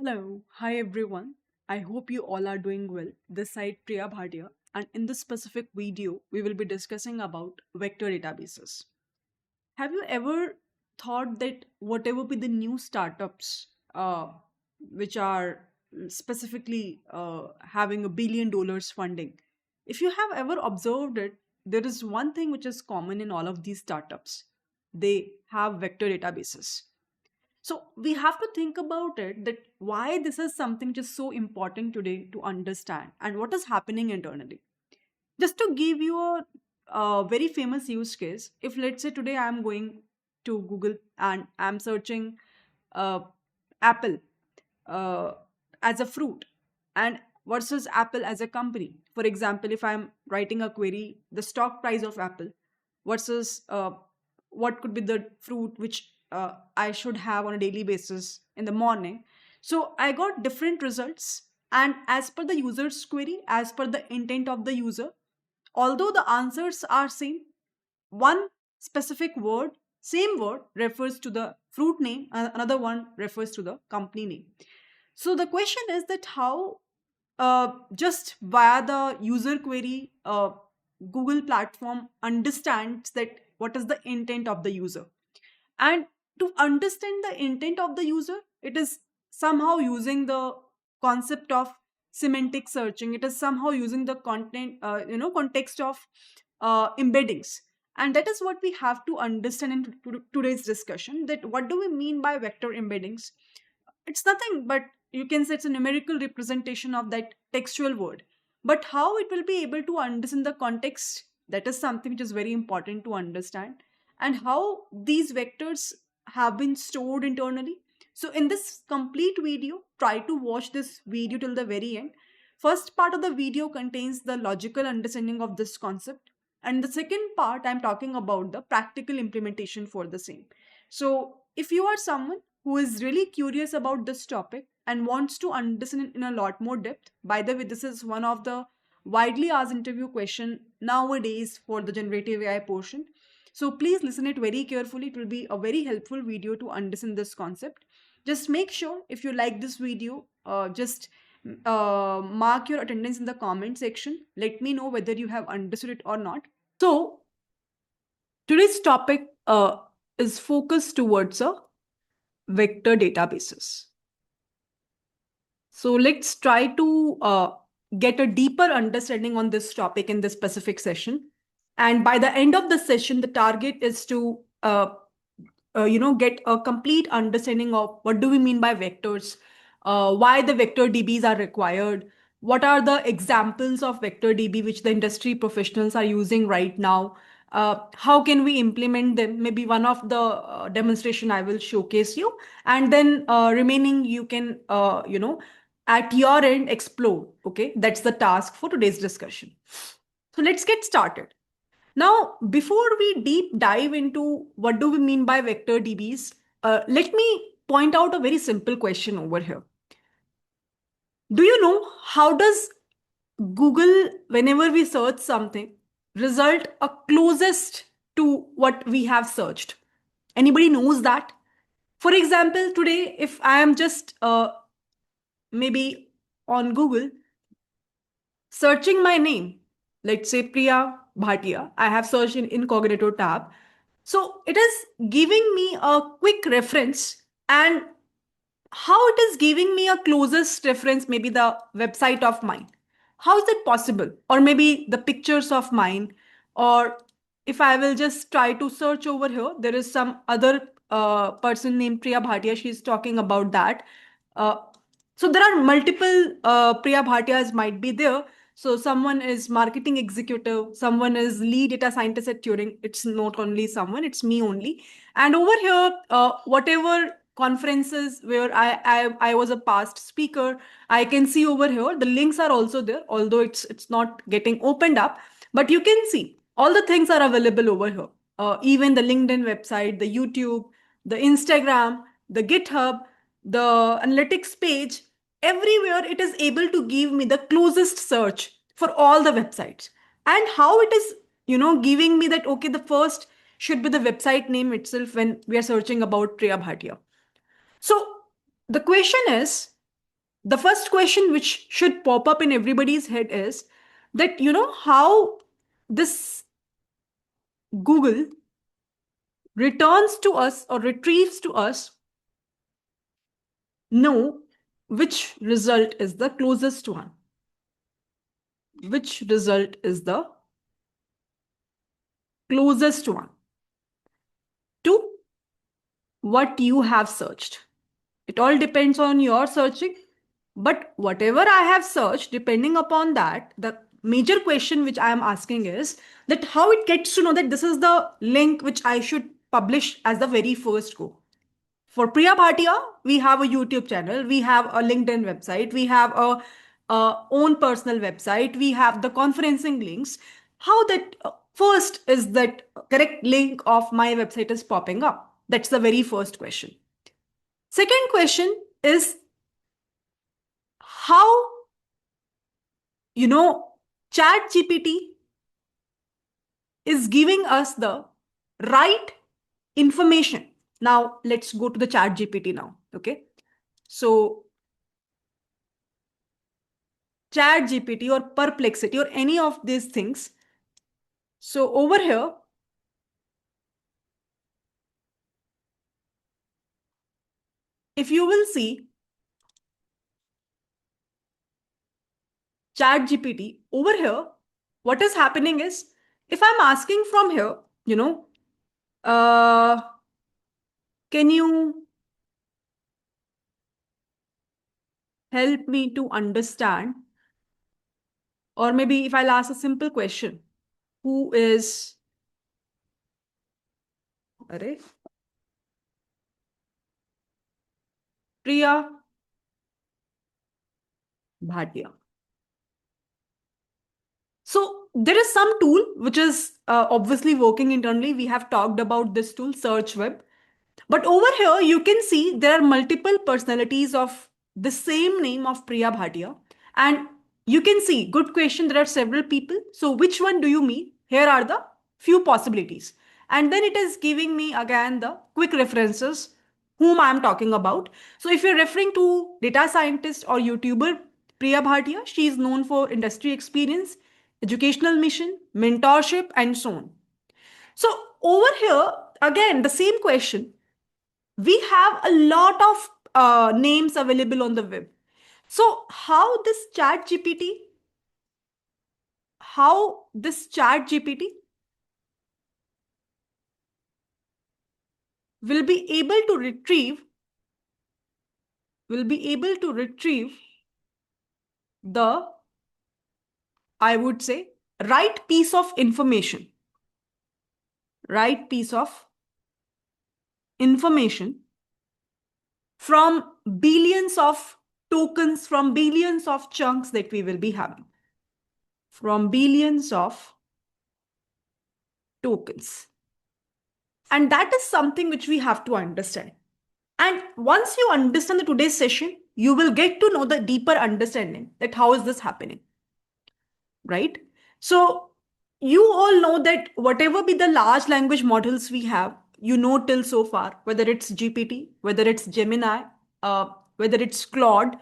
Hello, hi everyone. I hope you all are doing well. This side Priya Bhatia, and in this specific video, we will be discussing about vector databases. Have you ever thought that whatever be the new startups, which are specifically having $1 billion funding, if you have ever observed it, there is one thing which is common in all of these startups. They have vector databases. So we have to think about it that why this is something just so important today to understand and what is happening internally. Just to give you a very famous use case, if let's say today I'm going to Google and I'm searching uh, Apple uh, as a fruit and versus Apple as a company. For example, if I'm writing a query, the stock price of Apple versus what could be the fruit which I should have on a daily basis in the morning. So I got different results. And as per the user's query, as per the intent of the user, although the answers are same, one specific word, same word refers to the fruit name, and another one refers to the company name. So the question is that how just via the user query, Google platform understands that what is the intent of the user. And to understand the intent of the user, it is somehow using the concept of semantic searching. It is somehow using the context of embeddings. And that is what we have to understand in today's discussion, that what do we mean by vector embeddings. It's nothing but, you can say, it's a numerical representation of that textual word, but how it will be able to understand the context, that is something which is very important to understand, and how these vectors have been stored internally. So in this complete video, try to watch this video till the very end. First part of the video contains the logical understanding of this concept, and the second part I'm talking about the practical implementation for the same. So if you are someone who is really curious about this topic and wants to understand it in a lot more depth. By the way, this is one of the widely asked interview question nowadays for the generative AI portion. So please listen it very carefully. It will be a very helpful video to understand this concept. Just make sure if you like this video, just mark your attendance in the comment section. Let me know whether you have understood it or not. So today's topic is focused towards a vector databases. So let's try to get a deeper understanding on this topic in this specific session. And by the end of the session, the target is to get a complete understanding of what do we mean by vectors, why the vector DBs are required, what are the examples of vector DB which the industry professionals are using right now, how can we implement them. Maybe one of the demonstration I will showcase you, and then remaining you can at your end explore. Okay, that's the task for today's discussion. So let's get started. Now, before we deep dive into what do we mean by vector DBs, let me point out a very simple question over here. Do you know how does Google, whenever we search something, result a closest to what we have searched? Anybody knows that? For example, today, if I am just maybe on Google searching my name, let's say Priya Bhatia, I have searched in incognito tab. So it is giving me a quick reference, and how it is giving me a closest reference, maybe the website of mine. How is it possible? Or maybe the pictures of mine, or if I will just try to search over here, there is some other person named Priya Bhatia. She's talking about that. Uh, so there are multiple Priya Bhatias might be there. So someone is marketing executive, someone is lead data scientist at Turing. It's not only someone, it's me only. And over here, whatever conferences where I was a past speaker, I can see over here the links are also there, although it's not getting opened up, but you can see all the things are available over here. Even the LinkedIn website, the YouTube, the Instagram, the GitHub, the analytics page, everywhere it is able to give me the closest search for all the websites. And how it is giving me that, okay, the first should be the website name itself when we are searching about Priya Bhatia. So the question is, the first question which should pop up in everybody's head is that, how this Google returns to us or retrieves to us know which result is the closest one. Which result is the closest one to what you have searched. It all depends on your searching, but whatever I have searched, depending upon that, the major question which I am asking is that how it gets to know that this is the link which I should publish as the very first go. For Priya Bhatia, we have a YouTube channel, we have a LinkedIn website, we have a own personal website, we have the conferencing links. How that first is that correct link of my website is popping up? That's the very first question. Second question is how, Chat GPT is giving us the right information. Now, let's go to the Chat GPT now. Okay. So, Chat GPT or Perplexity or any of these things. So, over here, if you will see Chat GPT over here, what is happening is if I'm asking from here, uh, can you help me to understand? Or maybe if I'll ask a simple question, who is Array? Priya Bhatia. So there is some tool which is obviously working internally. We have talked about this tool, SearchWeb. But over here, you can see there are multiple personalities of the same name of Priya Bhatia. And you can see, good question, there are several people. So which one do you mean? Here are the few possibilities. And then it is giving me again the quick references whom I am talking about. So if you're referring to data scientist or YouTuber Priya Bhatia, she is known for industry experience, educational mission, mentorship, and so on. So over here, again, the same question. We have a lot of names available on the web. So how this chat GPT will be able to retrieve the, I would say, right piece of information from billions of tokens, from billions of chunks that we will be having, from billions of tokens. And that is something which we have to understand. And once you understand the today's session, you will get to know the deeper understanding that how is this happening, right? So you all know that whatever be the large language models we have, till so far, whether it's GPT, whether it's Gemini, whether it's Claude,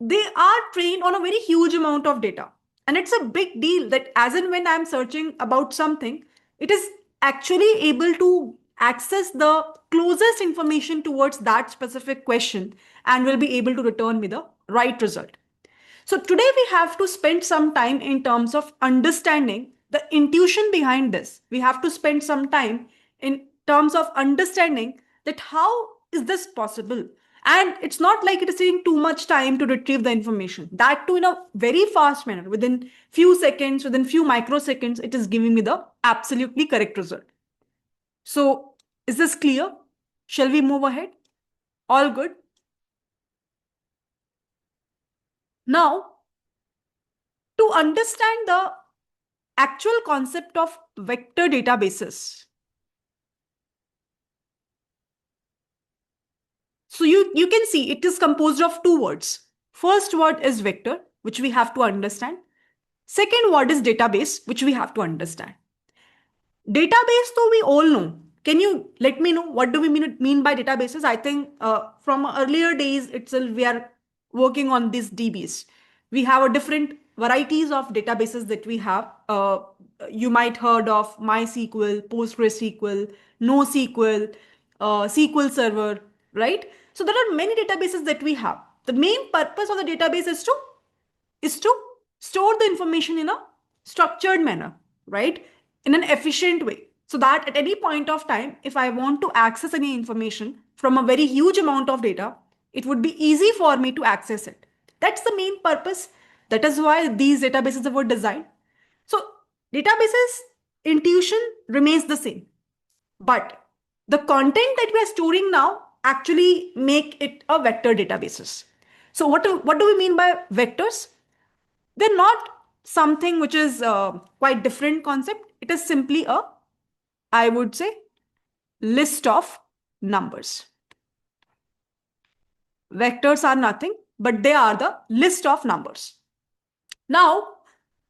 they are trained on a very huge amount of data. And it's a big deal that as and when I'm searching about something, it is actually able to access the closest information towards that specific question and will be able to return me the right result. So today we have to spend some time in terms of understanding the intuition behind this. We have to spend some time in terms of understanding that how is this possible? And it's not like it is taking too much time to retrieve the information. That too in a very fast manner, within few seconds, within few microseconds, it is giving me the absolutely correct result. So is this clear? Shall we move ahead? All good? Now, to understand the actual concept of vector databases. So you can see it is composed of two words. First word is vector, which we have to understand. Second word is database, which we have to understand. Database, though we all know. Can you let me know what do we mean by databases? I think from earlier days itself we are working on these DBs. We have a different varieties of databases that we have. You might heard of MySQL, PostgreSQL, NoSQL, SQL Server, right? So there are many databases that we have. The main purpose of the database is to store the information in a structured manner, right? In an efficient way. So that at any point of time, if I want to access any information from a very huge amount of data, it would be easy for me to access it. That's the main purpose. That is why these databases were designed. So databases intuition remains the same, but the content that we are storing now actually make it a vector databases. So what do we mean by vectors? They're not something which is quite different concept. It is simply a, I would say, list of numbers. Vectors are nothing, but they are the list of numbers. Now,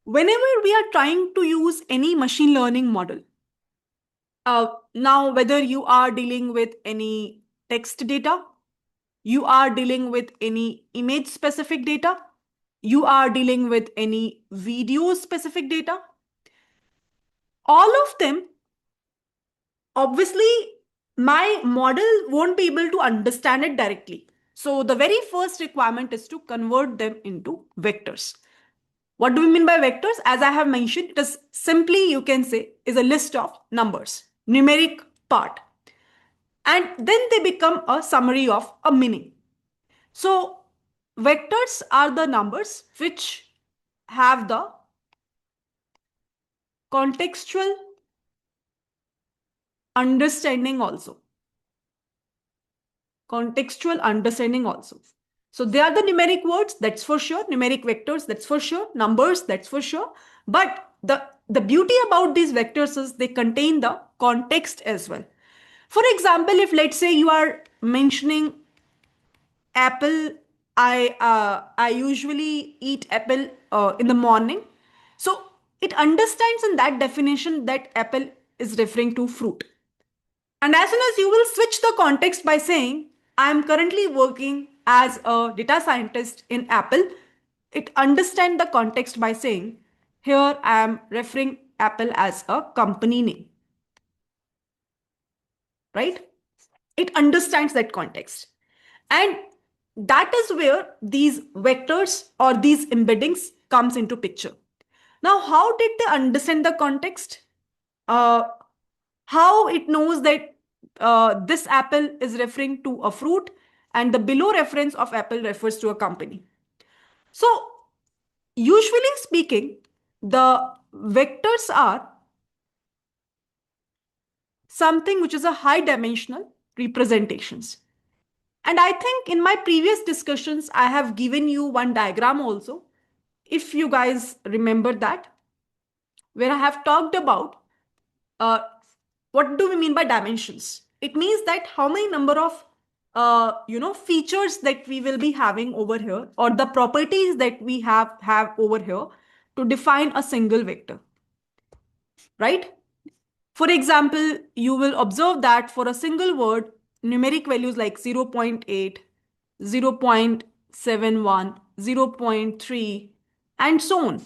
whenever we are trying to use any machine learning model, now whether you are dealing with any text data, you are dealing with any image specific data, you are dealing with any video specific data, all of them, obviously, my model won't be able to understand it directly. So the very first requirement is to convert them into vectors. What do we mean by vectors? As I have mentioned, it is simply, you can say, is a list of numbers, numeric part. And then they become a summary of a meaning. So vectors are the numbers which have the contextual understanding also. Contextual understanding also. So they are the numeric words, that's for sure. Numeric vectors, that's for sure. Numbers, that's for sure. But the beauty about these vectors is they contain the context as well. For example, if let's say you are mentioning apple, I usually eat apple in the morning. So it understands in that definition that apple is referring to fruit. And as soon as you will switch the context by saying, I am currently working as a data scientist in Apple, it understands the context by saying, here I am referring Apple as a company name. Right? It understands that context. And that is where these vectors or these embeddings comes into picture. Now, how did they understand the context? How it knows that this apple is referring to a fruit and the below reference of apple refers to a company. So usually speaking, the vectors are something which is a high dimensional representations. And I think in my previous discussions, I have given you one diagram also, if you guys remember that, where I have talked about uh, what do we mean by dimensions? It means that how many number of features that we will be having over here, or the properties that we have over here to define a single vector, right? For example, you will observe that for a single word, numeric values like 0.8, 0.71, 0.3, and so on.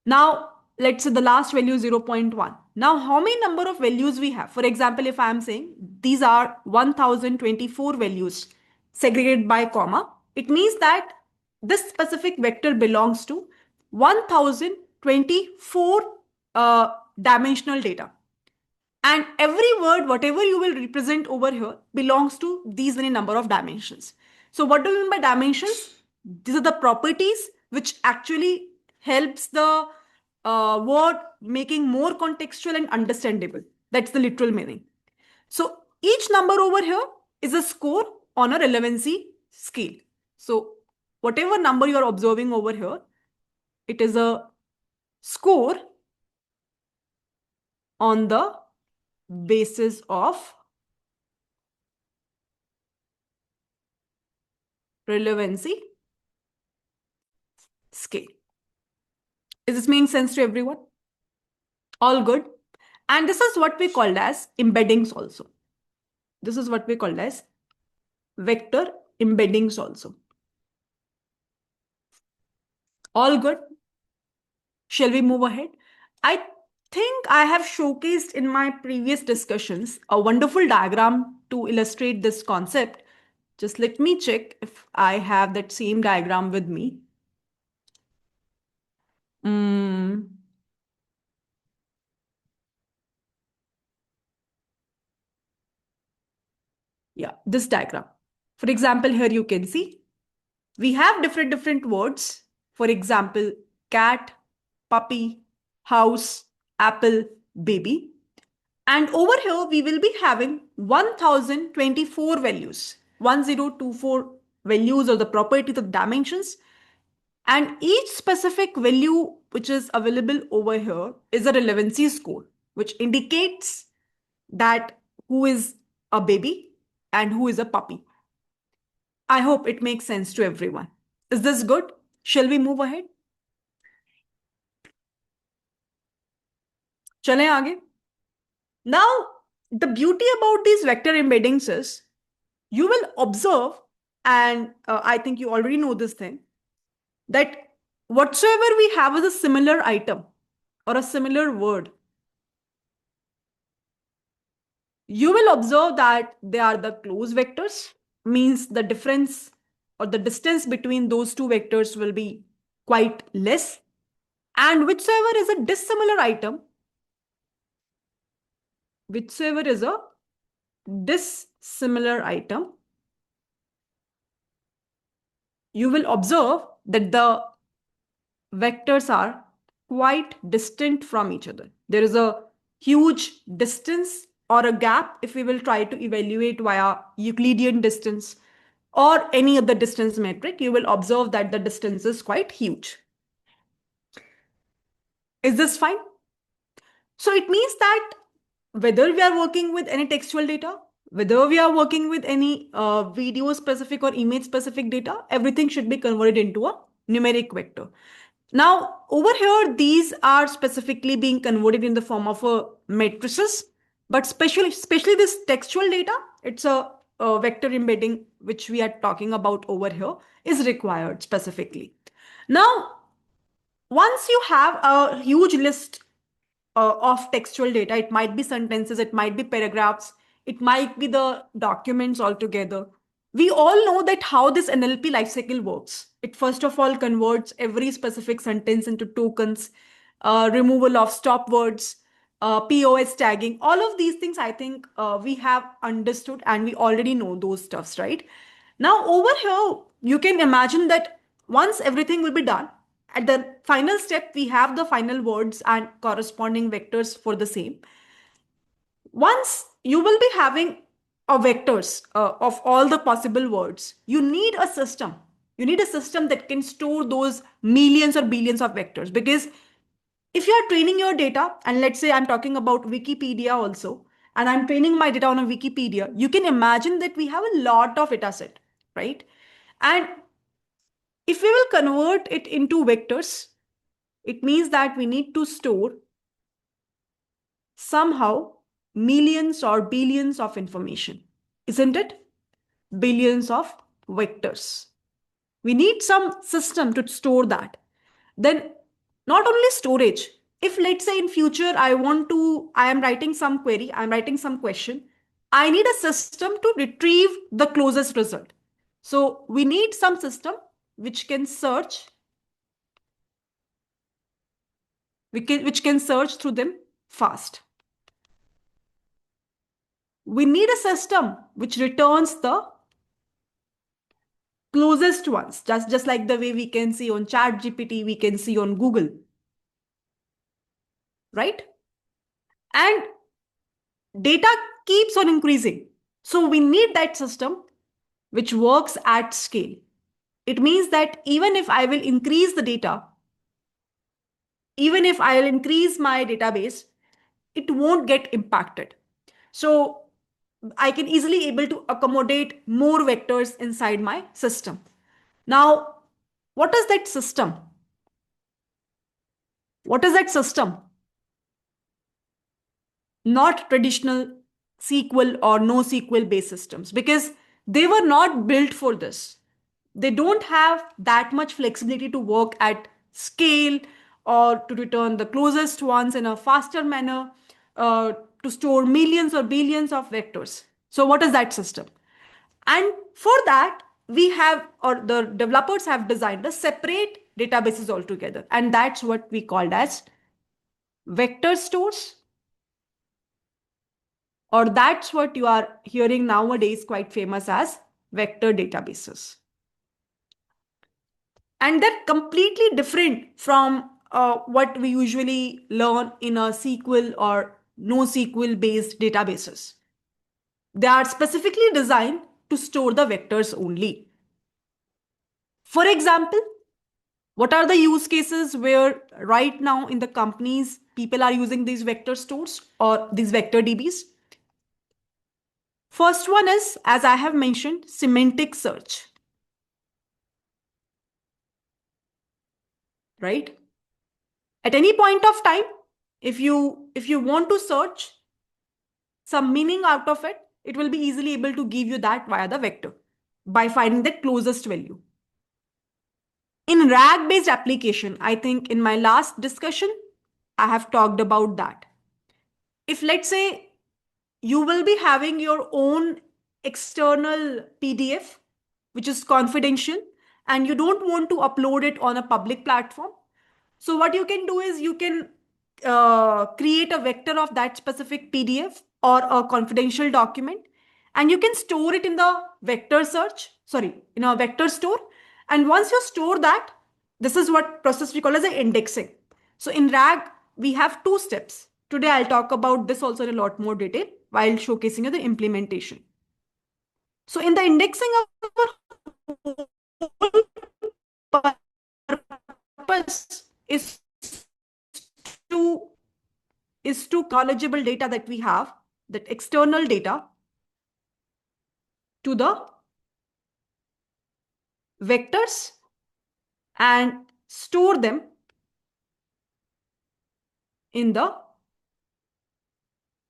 Now, let's say the last value is 0.1. Now, how many number of values we have? For example, if I am saying these are 1024 values segregated by comma, it means that this specific vector belongs to 1024 dimensional data. And every word, whatever you will represent over here, belongs to these many number of dimensions. So what do we mean by dimensions? These are the properties which actually helps the word making more contextual and understandable. That's the literal meaning. So each number over here is a score on a relevancy scale. So whatever number you are observing over here, it is a score on the basis of relevancy scale. Is this making sense to everyone? All good. And this is what we called as embeddings also. This is what we called as vector embeddings also. All good? Shall we move ahead? I think I have showcased in my previous discussions a wonderful diagram to illustrate this concept. Just let me check if I have that same diagram with me. Mm, yeah, this diagram. For example, here you can see we have different words. For example, cat, puppy, house, apple, baby. And over here, we will be having 1024 values, 1024 values of the properties of dimensions. And each specific value which is available over here is a relevancy score, which indicates that who is a baby and who is a puppy. I hope it makes sense to everyone. Is this good? Shall we move ahead? चलें आगे. Now, the beauty about these vector embeddings is you will observe, and I think you already know this thing, that whatsoever we have is a similar item or a similar word, you will observe that they are the close vectors, means the difference or the distance between those two vectors will be quite less. And whichever is a dissimilar item, whichever is a dissimilar item, you will observe that the vectors are quite distant from each other. There is a huge distance or a gap if we will try to evaluate via Euclidean distance or any other distance metric. You will observe that the distance is quite huge. Is this fine? So it means that whether we are working with any textual data, whether we are working with any video specific or image specific data, everything should be converted into a numeric vector. Now, over here, these are specifically being converted in the form of matrices, but especially this textual data, it's a vector embedding which we are talking about over here is required specifically. Now, once you have a huge list of textual data, it might be sentences, it might be paragraphs, it might be the documents altogether. We all know that how this NLP lifecycle works. It first of all converts every specific sentence into tokens, removal of stop words, POS tagging. All of these things, I think we have understood and we already know those stuffs, right? Now, over here, you can imagine that once everything will be done, at the final step, we have the final words and corresponding vectors for the same. Once you will be having a vectors of all the possible words, you need a system. You need a system that can store those millions or billions of vectors. Because if you are training your data, and let's say I'm talking about Wikipedia also, and I'm training my data on a Wikipedia, you can imagine that we have a lot of data set, right? And if we will convert it into vectors, it means that we need to store somehow millions or billions of information, isn't it? Billions of vectors. We need some system to store that. Then not only storage, if let's say in future I am writing some query, I'm writing some question, I need a system to retrieve the closest result. So we need some system which can search, which can search through them fast. We need a system which returns the closest ones, just like the way we can see on ChatGPT, we can see on Google, right? And data keeps on increasing. So we need that system which works at scale. It means that even if I will increase the data, even if I will increase my database, it won't get impacted. So I can easily able to accommodate more vectors inside my system. Now, what is that system? What is that system? Not traditional SQL or NoSQL based systems, because they were not built for this. They don't have that much flexibility to work at scale, or to return the closest ones in a faster manner, to store millions or billions of vectors. So what is that system? And for that, we have, or the developers have designed a separate databases altogether. And that's what we called as vector stores, or that's what you are hearing nowadays quite famous as vector databases. And they're completely different from what we usually learn in a SQL or NoSQL based databases. They are specifically designed to store the vectors only. For example, what are the use cases where right now in the companies people are using these vector stores or these vector DBs? First one is, as I have mentioned, semantic search. Right? At any point of time, if you want to search some meaning out of it, it will be easily able to give you that via the vector by finding the closest value. In RAG based application, I think in my last discussion, I have talked about that. If let's say you will be having your own external PDF, which is confidential, and you don't want to upload it on a public platform, so what you can do is you can create a vector of that specific PDF or a confidential document, and you can store it in the in a vector store. And once you store that, this is what process we call as a indexing. So in RAG, we have two steps. Today, I'll talk about this also in a lot more detail while showcasing you the implementation. So in the indexing of our purpose to is to knowledgeable data that we have, that external data, to the vectors and store them in the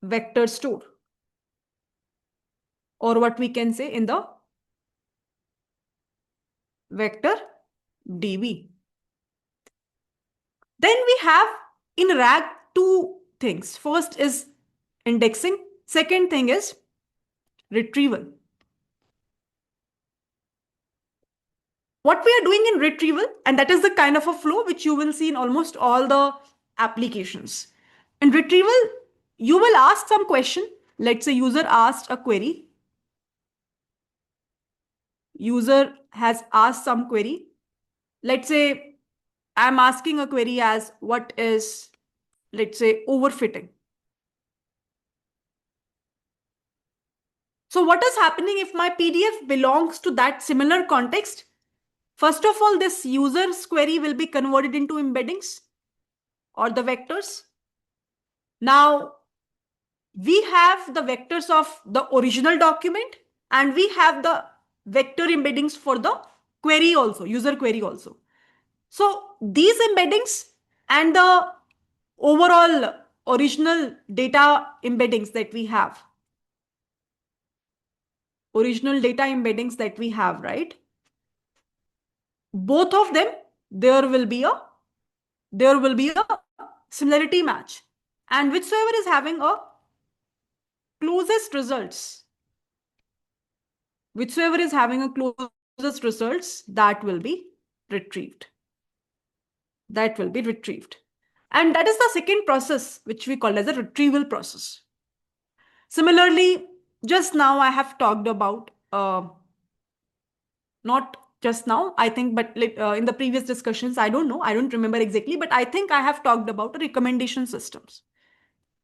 vector store, or what we can say in the vector DB. Then we have in RAG two things. First is indexing. Second thing is retrieval. What we are doing in retrieval, and that is the kind of a flow which you will see in almost all the applications. In retrieval, you will ask some question. Let's say user asked a query. User has asked some query. Let's say I'm asking a query as what is, let's say, overfitting. So what is happening if my PDF belongs to that similar context? First of all, this user's query will be converted into embeddings or the vectors. Now, we have the vectors of the original document and we have the vector embeddings for the query also, user query also. So these embeddings and the overall original data embeddings that we have, right? Both of them, there will be a similarity match, and whichsoever is having a closest results, that will be retrieved. And that is the second process which we call as a retrieval process. Similarly, just now I have talked about, not just now, I think, but in the previous discussions, I don't remember exactly, but I think I have talked about recommendation systems.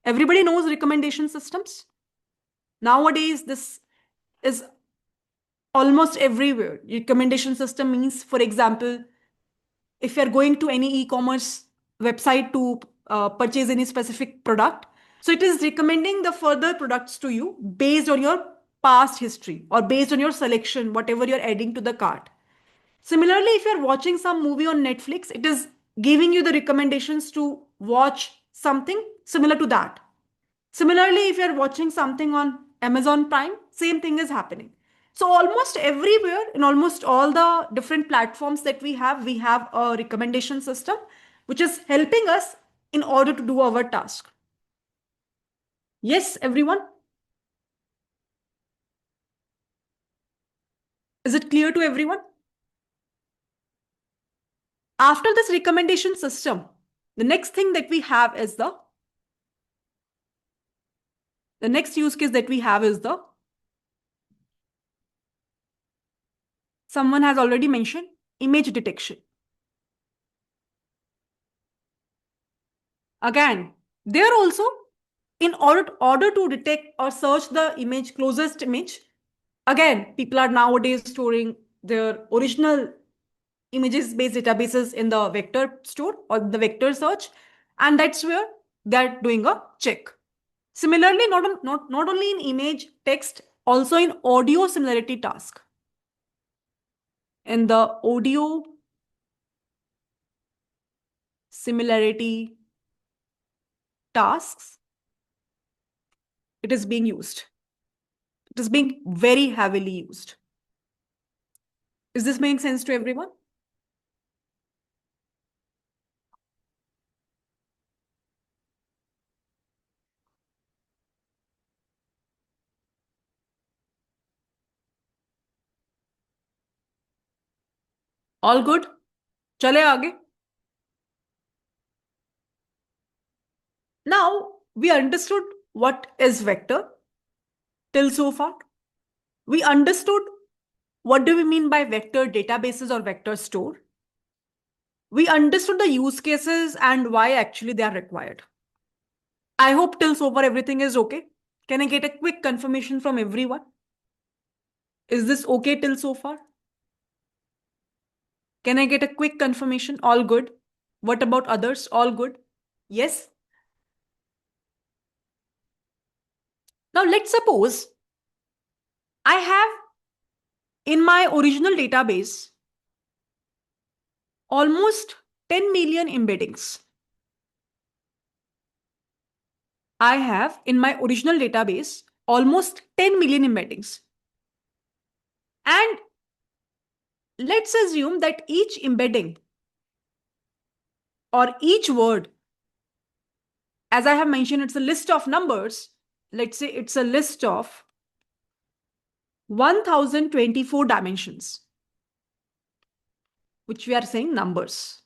Everybody knows recommendation systems. Nowadays, this is almost everywhere. Recommendation system means, for example, if you're going to any e-commerce website to purchase any specific product, so it is recommending the further products to you based on your past history or based on your selection, whatever you're adding to the cart. Similarly, if you're watching some movie on Netflix, it is giving you the recommendations to watch something similar to that. Similarly, if you're watching something on Amazon Prime, same thing is happening. So almost everywhere, in almost all the different platforms that we have a recommendation system, which is helping us in order to do our task. Yes, everyone? Is it clear to everyone? After this recommendation system, the next thing that we have is the next use case that we have is someone has already mentioned image detection. Again, there also, in order to detect or search the image, closest image, again, people are nowadays storing their original images based databases in the vector store or the vector search, and that's where they're doing a check. Similarly, not only in image, text, also in audio similarity task. In the audio similarity tasks, it is being used. It is being very heavily used. Is this making sense to everyone? All good? चले आगे. Now we understood what is vector till so far. We understood what do we mean by vector databases or vector store. We understood the use cases and why actually they are required. I hope till so far everything is okay. Can I get a quick confirmation from everyone? Is this okay till so far? Can I get a quick confirmation? All good. What about others? All good. Yes. Now let's suppose I have in my original database almost 10 million embeddings. I have in my original database almost 10 million embeddings. And let's assume that each embedding or each word, as I have mentioned, it's a list of numbers. Let's say it's a list of 1024 dimensions, which we are saying numbers,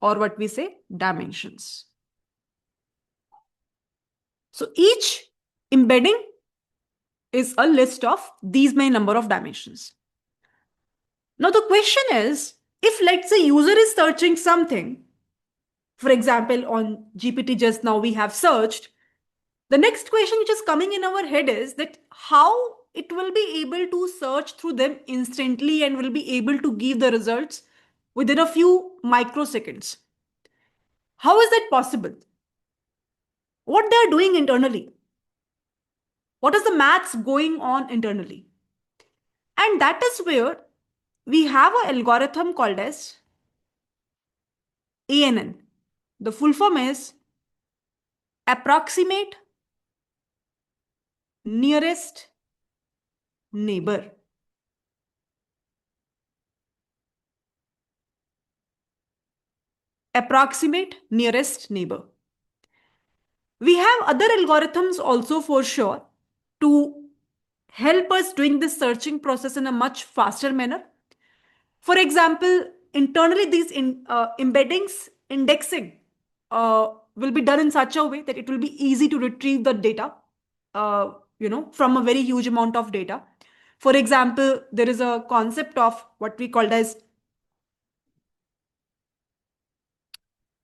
or what we say dimensions. So each embedding is a list of these many number of dimensions. Now the question is, if let's say user is searching something, for example, on GPT just now we have searched, the next question which is coming in our head is that how it will be able to search through them instantly and will be able to give the results within a few microseconds. How is that possible? What they are doing internally? What is the maths going on internally? And that is where we have an algorithm called as ANN. The full form is approximate nearest neighbor. Approximate nearest neighbor. We have other algorithms also for sure to help us doing this searching process in a much faster manner. For example, internally these embeddings indexing will be done in such a way that it will be easy to retrieve the data, from a very huge amount of data. For example, there is a concept of what we called as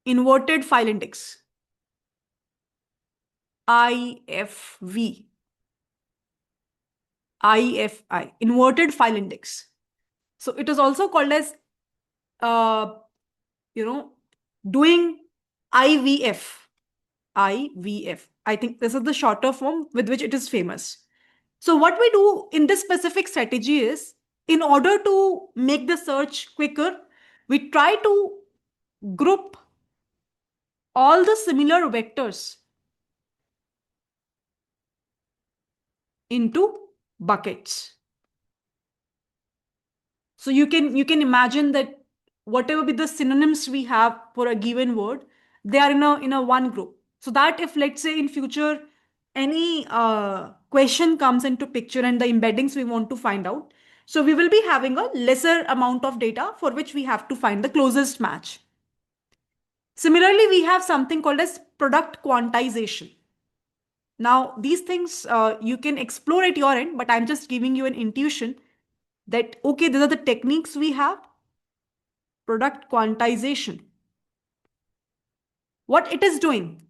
inverted file index, IFV, IFI, inverted file index. So it is also called as, uh, doing IVF. IVF. I think this is the shorter form with which it is famous. So what we do in this specific strategy is, in order to make the search quicker, we try to group all the similar vectors into buckets. So you can imagine that whatever be the synonyms we have for a given word, they are in a one group. So that if, let's say, in future any question comes into picture and the embeddings we want to find out, so we will be having a lesser amount of data for which we have to find the closest match. Similarly, we have something called as product quantization. Now, these things you can explore at your end, but I'm just giving you an intuition that, okay, these are the techniques we have. Product quantization. What it is doing?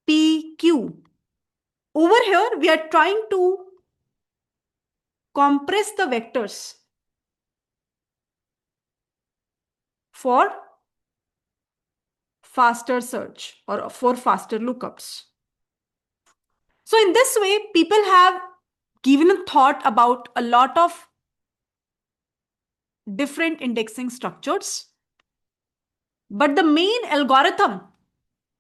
PQ. Over here, we are trying to compress the vectors for faster search or for faster lookups. So in this way, people have given a thought about a lot of different indexing structures. But the main algorithm,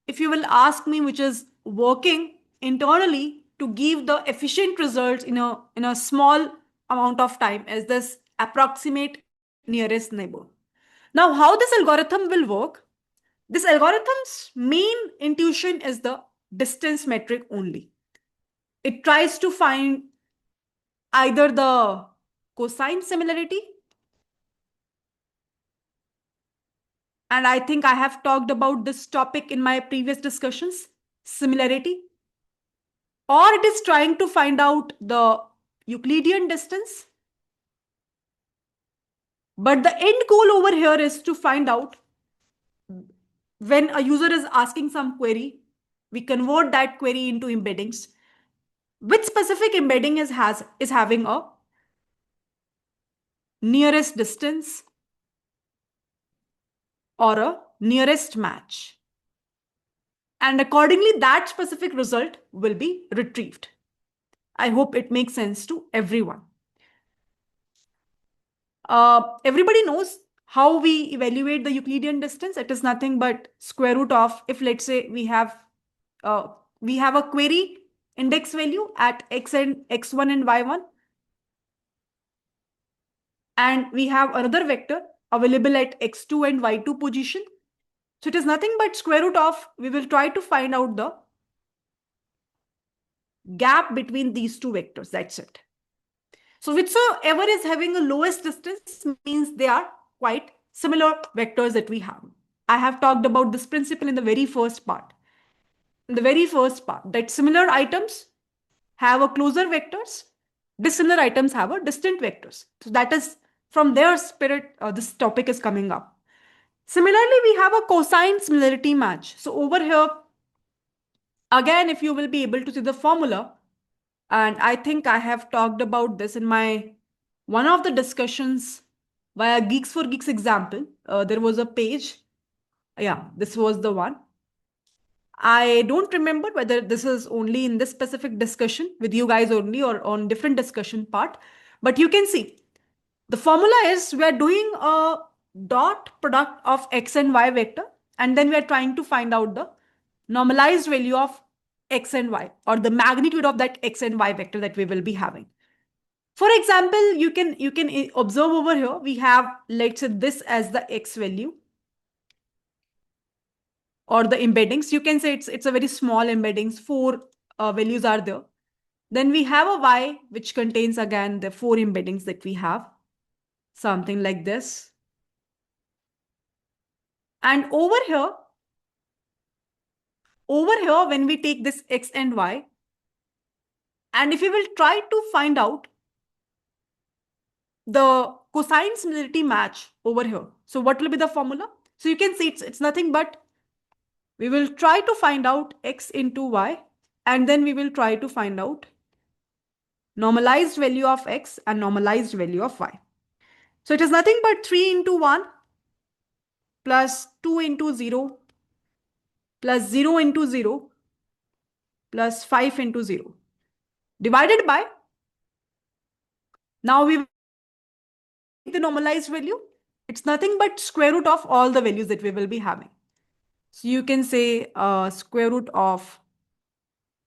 if you will ask me, which is working internally to give the efficient results in a small amount of time, is this approximate nearest neighbor. Now, how this algorithm will work? This algorithm's main intuition is the distance metric only. It tries to find either the cosine similarity, and I think I have talked about this topic in my previous discussions, similarity, or it is trying to find out the Euclidean distance. But the end goal over here is to find out, when a user is asking some query, we convert that query into embeddings. Which specific embedding is having a nearest distance or a nearest match. And accordingly, that specific result will be retrieved. I hope it makes sense to everyone. Everybody knows how we evaluate the Euclidean distance. It is nothing but square root of, if let's say we have a query index value at x1 and y1, and we have another vector available at x2 and y2 position. So it is nothing but square root of, we will try to find out the gap between these two vectors. That's it. So whichever is having a lowest distance means they are quite similar vectors that we have. I have talked about this principle in the very first part. In the very first part, that similar items have a closer vectors, dissimilar items have a distant vectors. So that is from their spirit, this topic is coming up. Similarly, we have a cosine similarity match. So over here, again, if you will be able to see the formula, and I think I have talked about this in my one of the discussions via Geeks for Geeks example. There was a page. Yeah, this was the one. I don't remember whether this is only in this specific discussion with you guys only or on different discussion part. But you can see the formula is, we are doing a dot product of x and y vector, and then we are trying to find out the normalized value of x and y, or the magnitude of that x and y vector that we will be having. For example, you can observe over here, we have, let's say, this as the x value or the embeddings. You can say it's a very small embeddings, four values are there. Then we have a y which contains again the four embeddings that we have, something like this. And over here, when we take this x and y, and if we will try to find out the cosine similarity match over here, so what will be the formula? So you can see it's nothing but, we will try to find out x into y, and then we will try to find out normalized value of x and normalized value of y. So it is nothing but 3 into 1 plus 2 into 0 plus 0 into 0 plus 5 into 0 divided by, now we the normalized value, it's nothing but square root of all the values that we will be having. So you can say square root of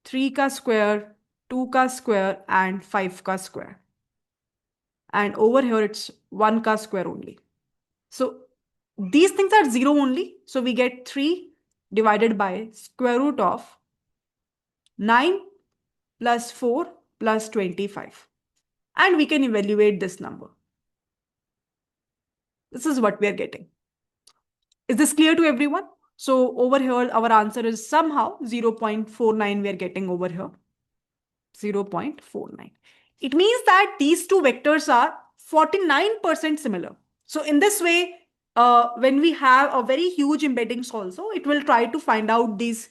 3 ka square, 2 ka square, and 5 ka square. And over here it's 1 ka square only. So these things are 0 only. So we get 3 divided by square root of 9 plus 4 plus 25. And we can evaluate this number. This is what we are getting. Is this clear to everyone? So over here, our answer is somehow 0.49 we are getting over here. 0.49. It means that these two vectors are 49% similar. So in this way, when we have a very huge embeddings also, it will try to find out these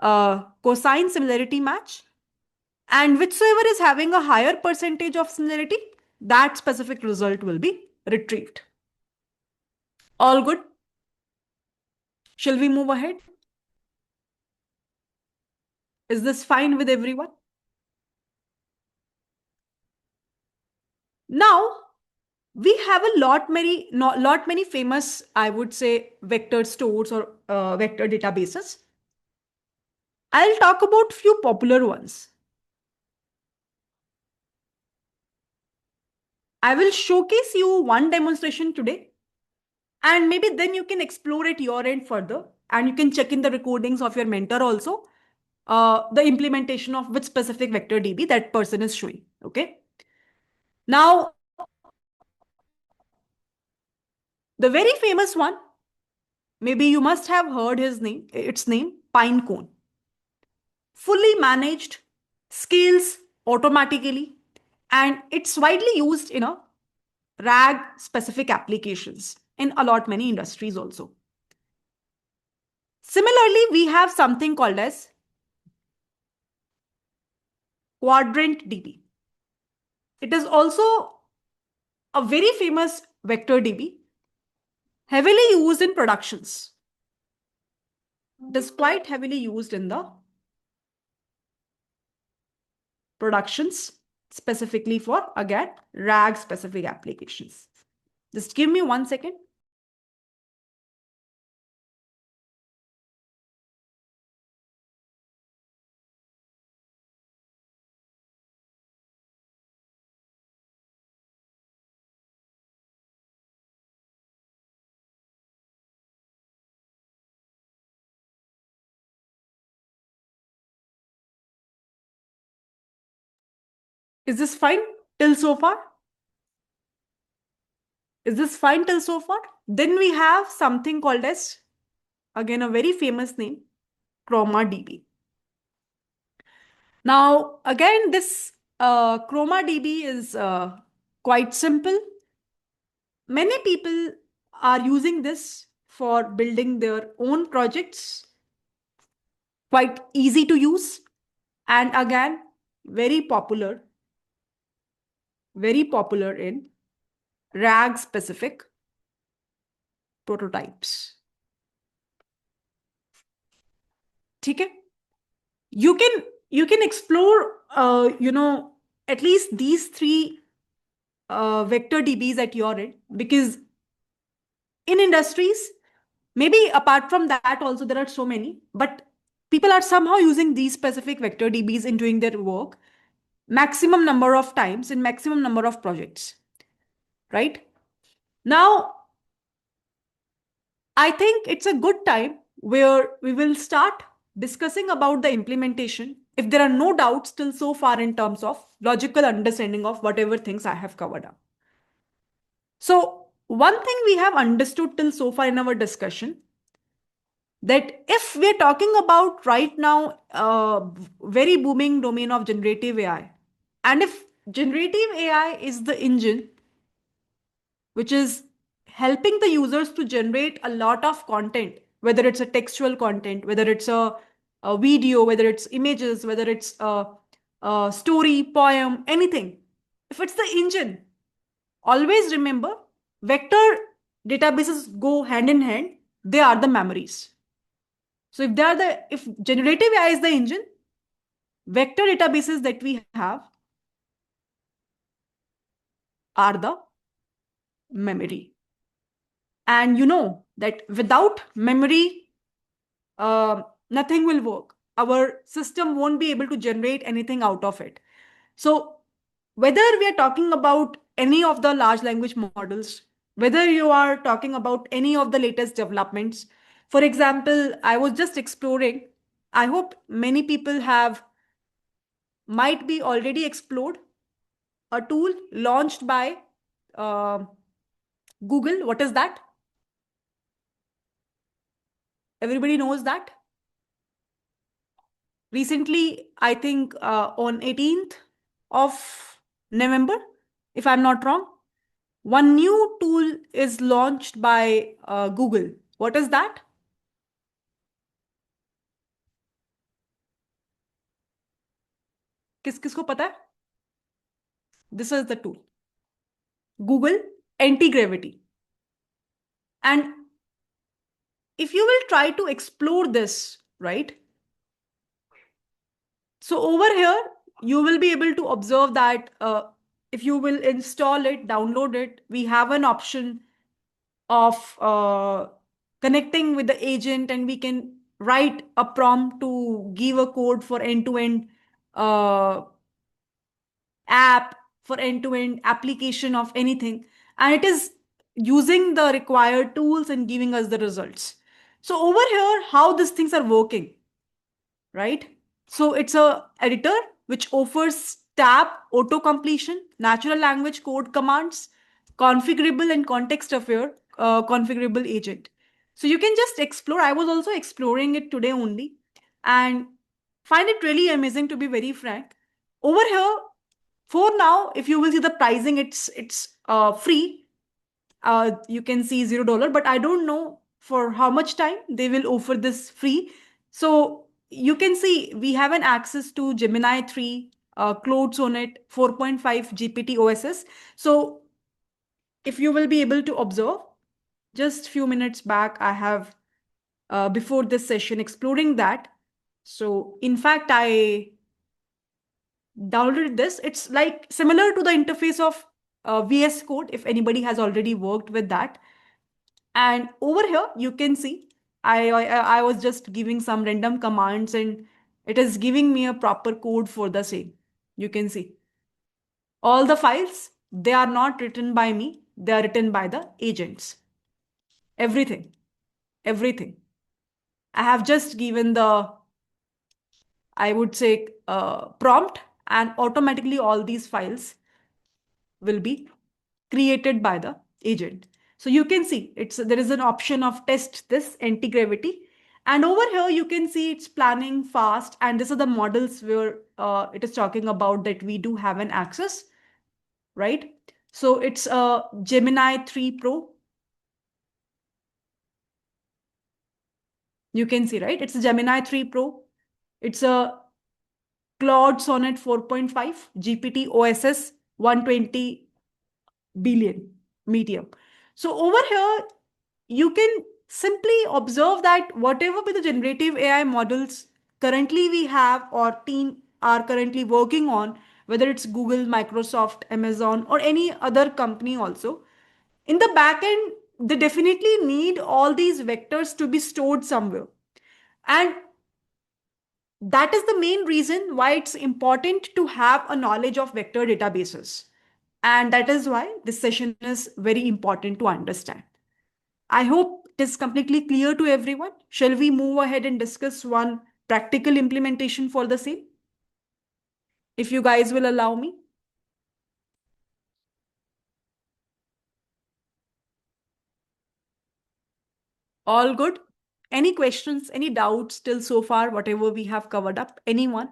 cosine similarity match. And whichsoever is having a higher percentage of similarity, that specific result will be retrieved. All good? Shall we move ahead? Is this fine with everyone? Now, we have a lot many famous, I would say, vector stores or vector databases. I'll talk about few popular ones. I will showcase you one demonstration today, and maybe then you can explore at your end further, and you can check in the recordings of your mentor also, the implementation of which specific vector DB that person is showing. Okay. Now, the very famous one, maybe you must have heard its name, Pinecone. Fully managed, scales automatically, and it's widely used in a RAG specific applications in a lot many industries also. Similarly, we have something called as Quadrant DB. It is also a very famous vector DB, heavily used in productions. Despite heavily used in the productions, specifically for, again, RAG specific applications. Just give me 1 second. Is this fine till so far? Is this fine till so far? Then we have something called as, again, a very famous name, ChromaDB. Now, again, this ChromaDB is quite simple. Many people are using this for building their own projects. Quite easy to use. And again, very popular in RAG specific prototypes. Okay? You can explore at least these 3 vector DBs at your end, because in industries, maybe apart from that also there are so many, but people are somehow using these specific vector DBs in doing their work maximum number of times in maximum number of projects, right? Now, I think it's a good time where we will start discussing about the implementation if there are no doubts till so far in terms of logical understanding of whatever things I have covered up. So one thing we have understood till so far in our discussion, that if we're talking about right now very booming domain of generative AI, and if generative AI is the engine which is helping the users to generate a lot of content, whether it's a textual content, whether it's a video, whether it's images, whether it's a story, poem, anything. If it's the engine, always remember vector databases go hand in hand. They are the memories. So if generative AI is the engine, vector databases that we have are the memory. And you know that without memory, nothing will work. Our system won't be able to generate anything out of it. So whether we are talking about any of the large language models, whether you are talking about any of the latest developments. For example, I was just exploring, I hope many people have might be already explored a tool launched by uh, Google. What is that? Everybody knows that. Recently, I think on 18th of November, if I'm not wrong, one new tool is launched by Google. What is that? किस किसको पता है? This is the tool. Google Anti-Gravity. And if you will try to explore this, right? So over here, you will be able to observe that if you will install it, download it, we have an option of connecting with the agent, and we can write a prompt to give a code for end-to-end uh, app, for end-to-end application of anything. And it is using the required tools and giving us the results. So over here, how these things are working, right? So it's a editor which offers tab, auto completion, natural language code commands, configurable and context aware configurable agent. So you can just explore. I was also exploring it today only, and find it really amazing, to be very frank. Over here, for now, if you will see the pricing, it's free. You can see $0, but I don't know for how much time they will offer this free. So you can see we have an access to Gemini 3, Claude Sonnet 4.5 GPT OSS. So if you will be able to observe, just few minutes back, I have before this session exploring that. So in fact, I downloaded this. It's like similar to the interface of VS Code, if anybody has already worked with that. And over here, you can see I was just giving some random commands, and it is giving me a proper code for the same. You can see all the files, they are not written by me, they are written by the agents. Everything, everything. I have just given the, I would say, prompt, and automatically all these files will be created by the agent. So you can see there is an option of test this anti-gravity. And over here, you can see it's planning fast. And these are the models where it is talking about that we do have an access, right? So it's a Gemini 3 Pro. You can see, right? It's a Gemini 3 Pro. It's a Claude Sonnet 4.5 GPT OSS 120 billion medium. So over here, you can simply observe that whatever be the generative AI models currently we have or team are currently working on, whether it's Google, Microsoft, Amazon, or any other company also, in the back end, they definitely need all these vectors to be stored somewhere. And that is the main reason why it's important to have a knowledge of vector databases. And that is why this session is very important to understand. I hope it is completely clear to everyone. Shall we move ahead and discuss one practical implementation for the same? If you guys will allow me. All good? Any questions, any doubts till so far, whatever we have covered up? Anyone?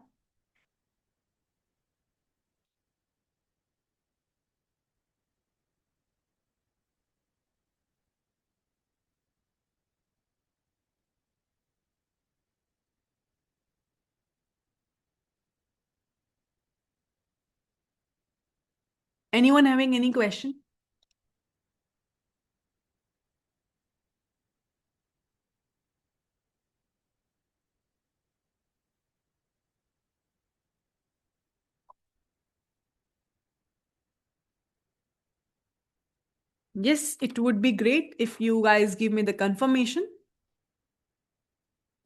Anyone having any question? Yes, it would be great if you guys give me the confirmation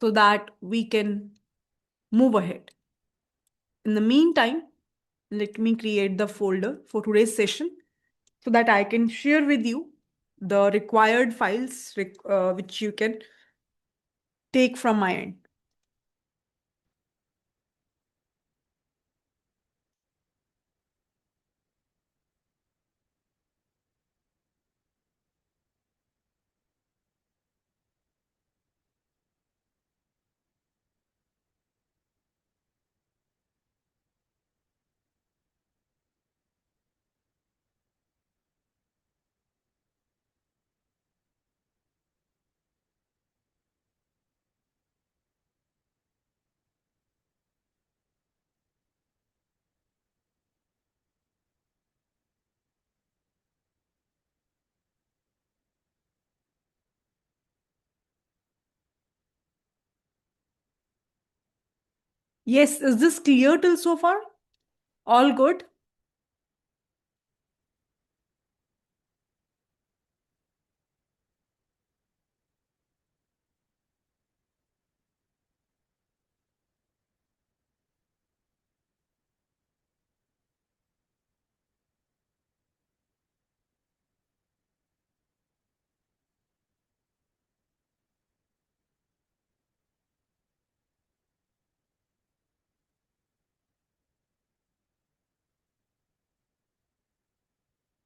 so that we can move ahead. In the meantime, let me create the folder for today's session. so that I can share with you the required files which you can take from my end. Yes, is this clear till so far? All good?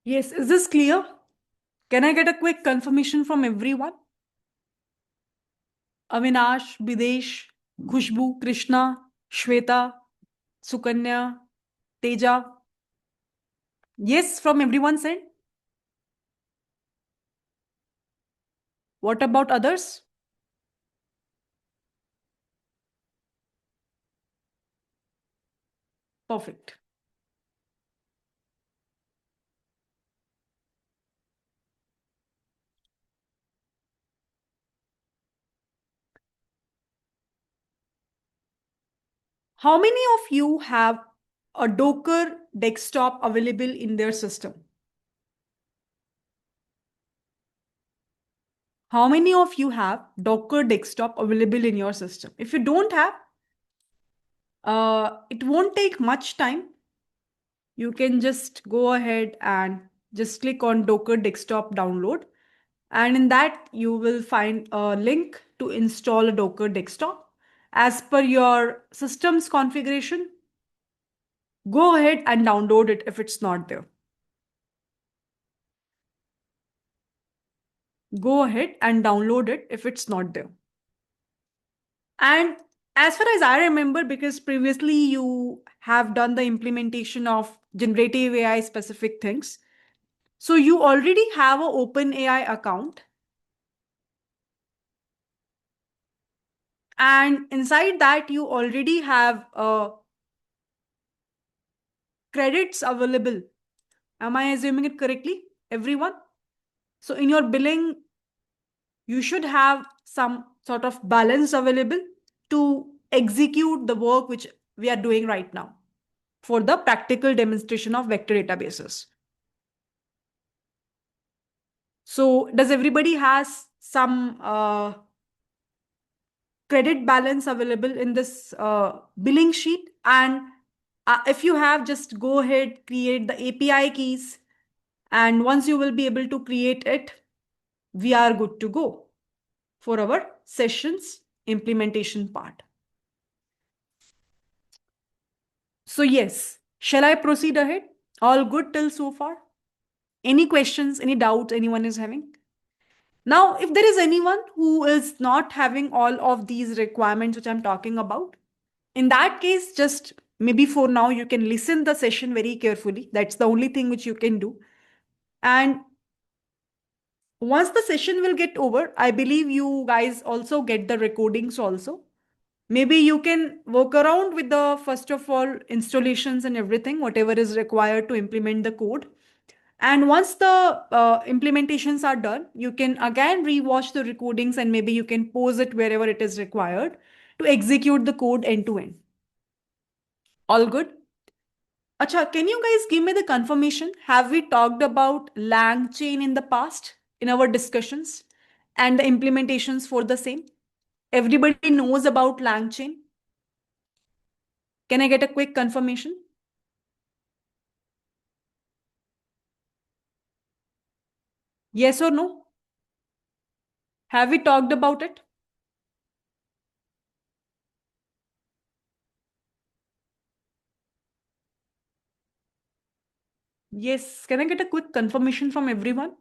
Yes, is this clear? Can I get a quick confirmation from everyone? Avinash, Bidesh, Khushbu, Krishna, Shweta, Sukanya, Teja. Yes, from everyone's end. What about others? Perfect. How many of you have a Docker desktop available in their system? How many of you have Docker desktop available in your system? If you don't have, it won't take much time. You can just go ahead and just click on Docker desktop download. And in that, you will find a link to install a Docker desktop. As per your system's configuration, go ahead and download it if it's not there. Go ahead and download it if it's not there. And as far as I remember, because previously you have done the implementation of generative AI specific things, so you already have an OpenAI account. And inside that, you already have credits available. Am I assuming it correctly, everyone? So in your billing, you should have some sort of balance available to execute the work which we are doing right now for the practical demonstration of vector databases. So does everybody has some credit balance available in this billing sheet? And if you have, just go ahead, create the API keys. And once you will be able to create it, we are good to go for our sessions implementation part. So yes, shall I proceed ahead? All good till so far? Any questions, any doubts anyone is having? Now, if there is anyone who is not having all of these requirements which I'm talking about, in that case, just maybe for now, you can listen the session very carefully. That's the only thing which you can do. And once the session will get over, I believe you guys also get the recordings also. Maybe you can work around with the first of all installations and everything, whatever is required to implement the code. And once the implementations are done, you can again rewatch the recordings and maybe you can pause it wherever it is required to execute the code end to end. All good? Acha, can you guys give me the confirmation? Have we talked about LangChain in the past in our discussions and the implementations for the same? Everybody knows about LangChain. Can I get a quick confirmation? Yes or no? Have we talked about it? Yes. Can I get a quick confirmation from everyone?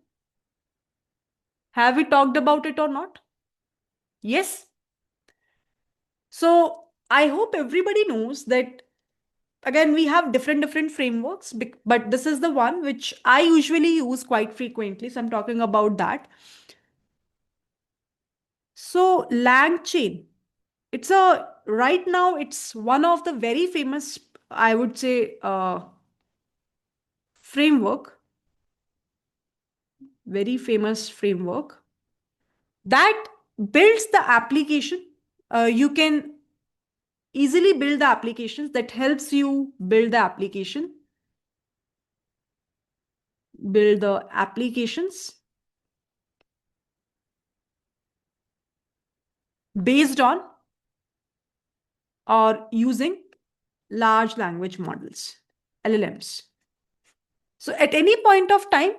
Have we talked about it or not? Yes. So I hope everybody knows that again we have different frameworks, but this is the one which I usually use quite frequently. So I'm talking about that. So LangChain, it's a right now it's one of the very famous, I would say, framework, very famous framework that builds the application. You can easily build the applications that helps you build the applications based on or using large language models, LLMs. So at any point of time,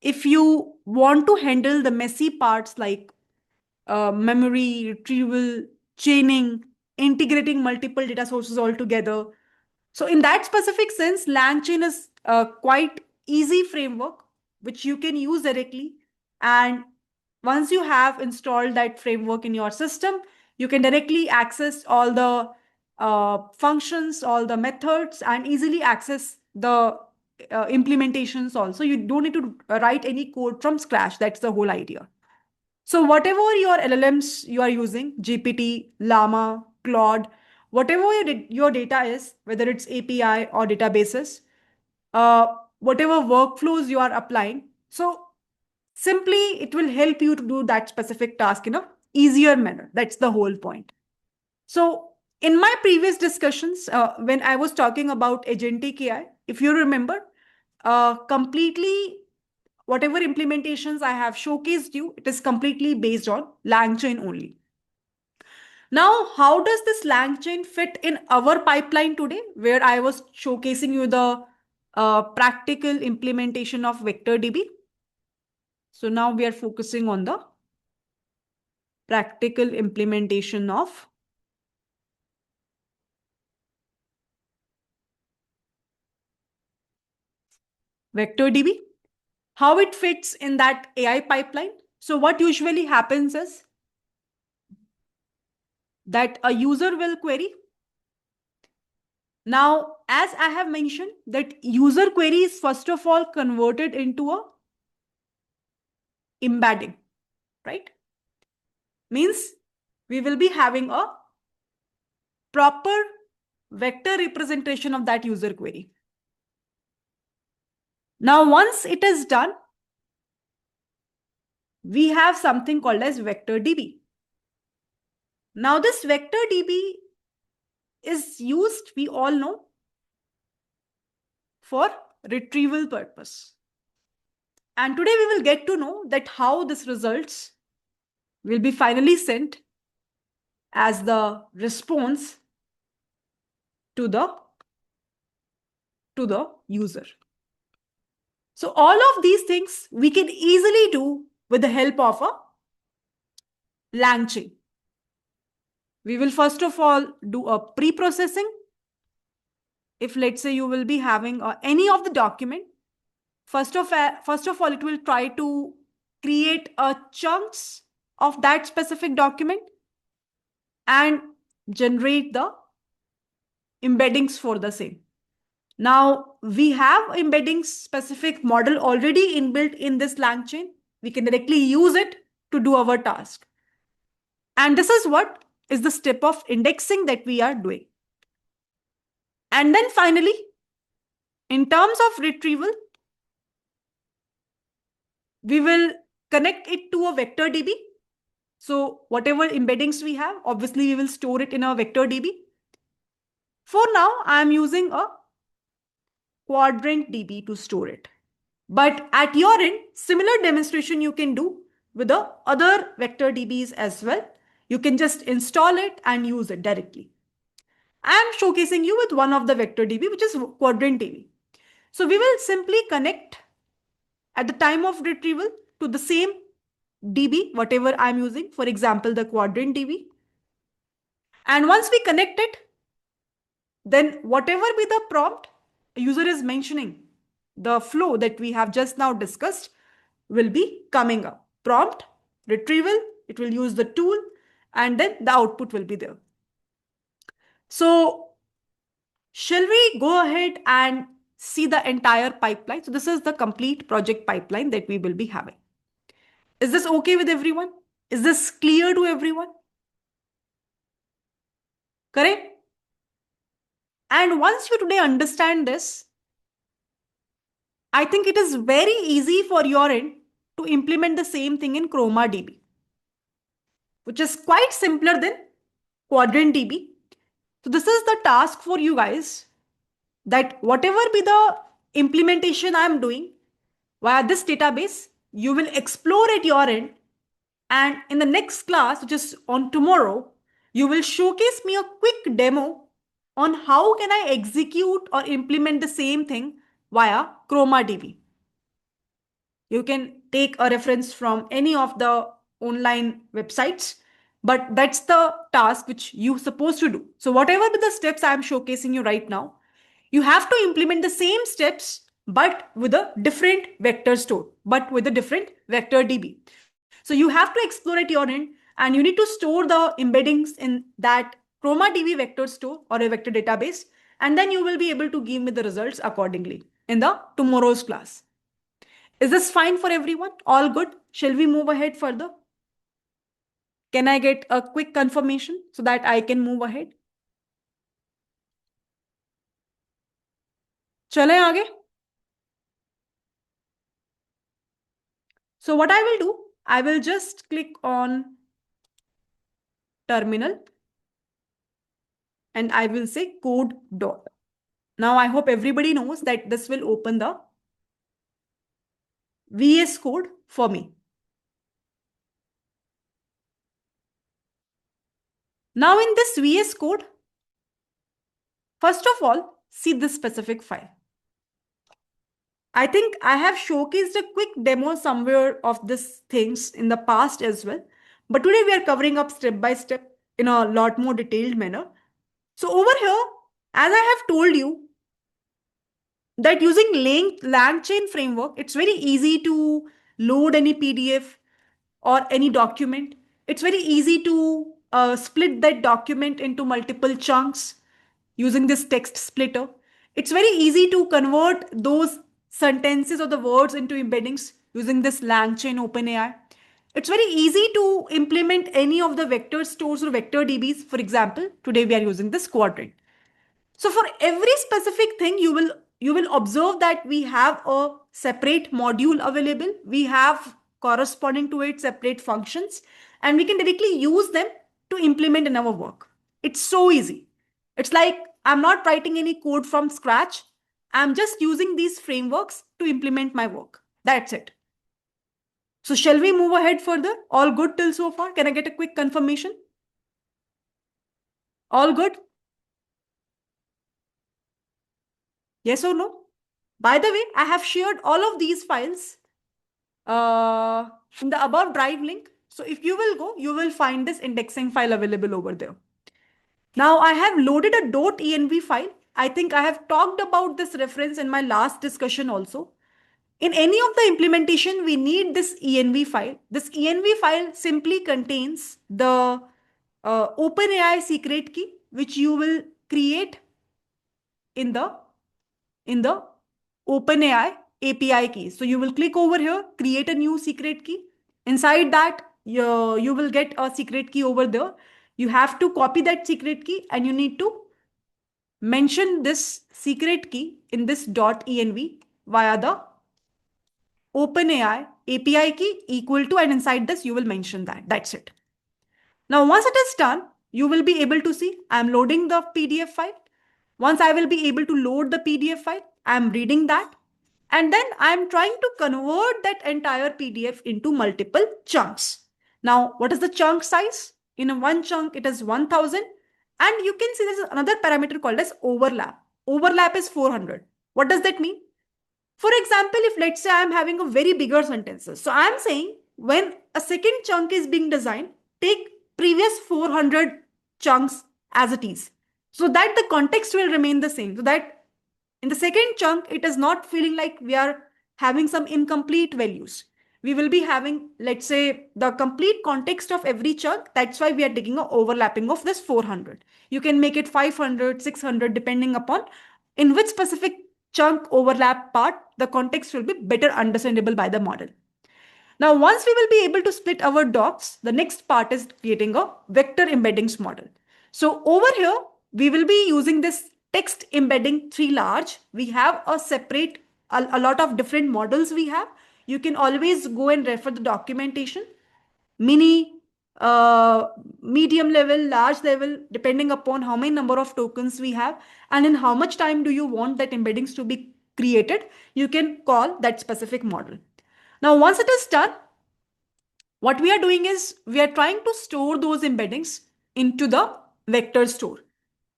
if you want to handle the messy parts like memory, retrieval, chaining, integrating multiple data sources all together. So in that specific sense, LangChain is a quite easy framework which you can use directly. And once you have installed that framework in your system, you can directly access all the functions, all the methods, and easily access the implementations also. You don't need to write any code from scratch. That's the whole idea. So whatever your LLMs you are using, GPT, Llama, Claude, whatever your data is, whether it's API or databases, whatever workflows you are applying, so simply it will help you to do that specific task in a easier manner. That's the whole point. So in my previous discussions, when I was talking about agentic AI, if you remember, completely whatever implementations I have showcased you, it is completely based on LangChain only. Now, how does this LangChain fit in our pipeline today, where I was showcasing you the practical implementation of VectorDB? So now we are focusing on the practical implementation of VectorDB, how it fits in that AI pipeline. So what usually happens is that a user will query. Now, as I have mentioned, that user query is first of all converted into a embedding, right? Means we will be having a proper vector representation of that user query. Now, once it is done, we have something called as vector DB. Now, this vector DB is used, we all know, for retrieval purpose. And today we will get to know that how this results will be finally sent as the response to the user. So all of these things we can easily do with the help of a LangChain. We will first of all do a pre-processing. If let's say you will be having any of the document, first of all, it will try to create a chunks of that specific document and generate the embeddings for the same. Now we have embedding specific model already inbuilt in this LangChain. We can directly use it to do our task. And this is what is the step of indexing that we are doing. And then finally, in terms of retrieval, we will connect it to a vector DB. So whatever embeddings we have, obviously we will store it in a vector DB. For now, I am using a quadrant DB to store it. But at your end, similar demonstration you can do with the other vector DBs as well. You can just install it and use it directly. I am showcasing you with one of the vector DB, which is quadrant DB. So we will simply connect at the time of retrieval. to the same DB, whatever I'm using, for example, the quadrant DB. And once we connect it, then whatever be the prompt user is mentioning, the flow that we have just now discussed will be coming up. Prompt, retrieval, it will use the tool, and then the output will be there. So shall we go ahead and see the entire pipeline? So this is the complete project pipeline that we will be having. Is this okay with everyone? Is this clear to everyone? Correct? And once you today understand this, I think it is very easy for your end to implement the same thing in Chroma DB, which is quite simpler than Quadrant DB. So this is the task for you guys, that whatever be the implementation I am doing via this database, you will explore at your end. And in the next class, which is on tomorrow, you will showcase me a quick demo on how can I execute or implement the same thing via Chroma DB. You can take a reference from any of the online websites, but that's the task which you're supposed to do. So whatever be the steps I'm showcasing you right now, you have to implement the same steps, but with a different vector store, but with a different vector DB. So you have to explore at your end, and you need to store the embeddings in that Chroma DB vector store or a vector database, and then you will be able to give me the results accordingly in the tomorrow's class. Is this fine for everyone? All good? Shall we move ahead further? Can I get a quick confirmation so that I can move ahead? चलें आगे? So what I will do, I will just click on terminal and I will say code dot. Now I hope everybody knows that this will open the VS Code for me. Now in this VS Code, first of all, see this specific file. I think I have showcased a quick demo somewhere of these things in the past as well. But today we are covering up step by step in a lot more detailed manner. So over here, as I have told you, that using LangChain framework, it's very easy to load any PDF or any document. It's very easy to split that document into multiple chunks using this text splitter. It's very easy to convert those sentences or the words into embeddings using this LangChain OpenAI. It's very easy to implement any of the vector stores or vector DBs. For example, today we are using this quadrant. So for every specific thing, you will observe that we have a separate module available. We have corresponding to it separate functions, and we can directly use them to implement in our work. It's so easy. It's like I'm not writing any code from scratch. I'm just using these frameworks to implement my work. That's it. So shall we move ahead further? All good till so far? Can I get a quick confirmation? All good? Yes or no? By the way, I have shared all of these files in the above drive link. So if you will go, you will find this indexing file available over there. Now I have loaded a .env file. I think I have talked about this reference in my last discussion also. In any of the implementation, we need this env file. This env file simply contains the OpenAI secret key, which you will create in the OpenAI API key. So you will click over here, create a new secret key. Inside that, you will get a secret key over there. You have to copy that secret key and you need to mention this secret key in this .env via the OpenAI API key equal to, and inside this you will mention that. That's it. Now once it is done, you will be able to see I am loading the PDF file. Once I will be able to load the PDF file, I am reading that. And then I am trying to convert that entire PDF into multiple chunks. Now, what is the chunk size? In one chunk, it is 1000. And you can see there's another parameter called as overlap. Overlap is 400. What does that mean? For example, if let's say I'm having a very bigger sentences, so I'm saying when a second chunk is being designed, take previous 400 chunks as it is, so that the context will remain the same. So that in the second chunk, it is not feeling like we are having some incomplete values. We will be having, let's say, the complete context of every chunk. That's why we are taking an overlapping of this 400. You can make it 500, 600, depending upon in which specific chunk overlap part, the context will be better understandable by the model. Now, once we will be able to split our docs, the next part is creating a vector embeddings model. So over here, we will be using this text embedding 3 large. We have a separate, a lot of different models we have. You can always go and refer the documentation, mini, medium level, large level, depending upon how many number of tokens we have and in how much time do you want that embeddings to be created, you can call that specific model. Now, once it is done, what we are doing is we are trying to store those embeddings into the vector store.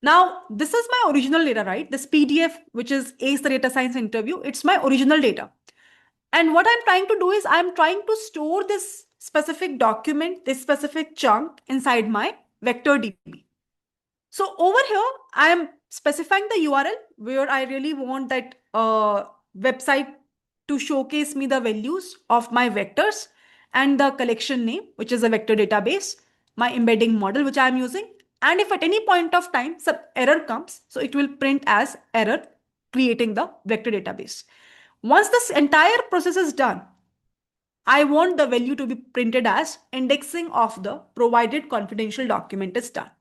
Now, this is my original data, right? This PDF, which is Ace the Data Science Interview, it's my original data. And what I'm trying to do is I'm trying to store this specific document, this specific chunk inside my vector DB. So over here, I am specifying the URL where I really want that website to showcase me the values of my vectors and the collection name, which is a vector database, my embedding model, which I am using. And if at any point of time some error comes, so it will print as error creating the vector database. Once this entire process is done, I want the value to be printed as indexing of the provided confidential document is done.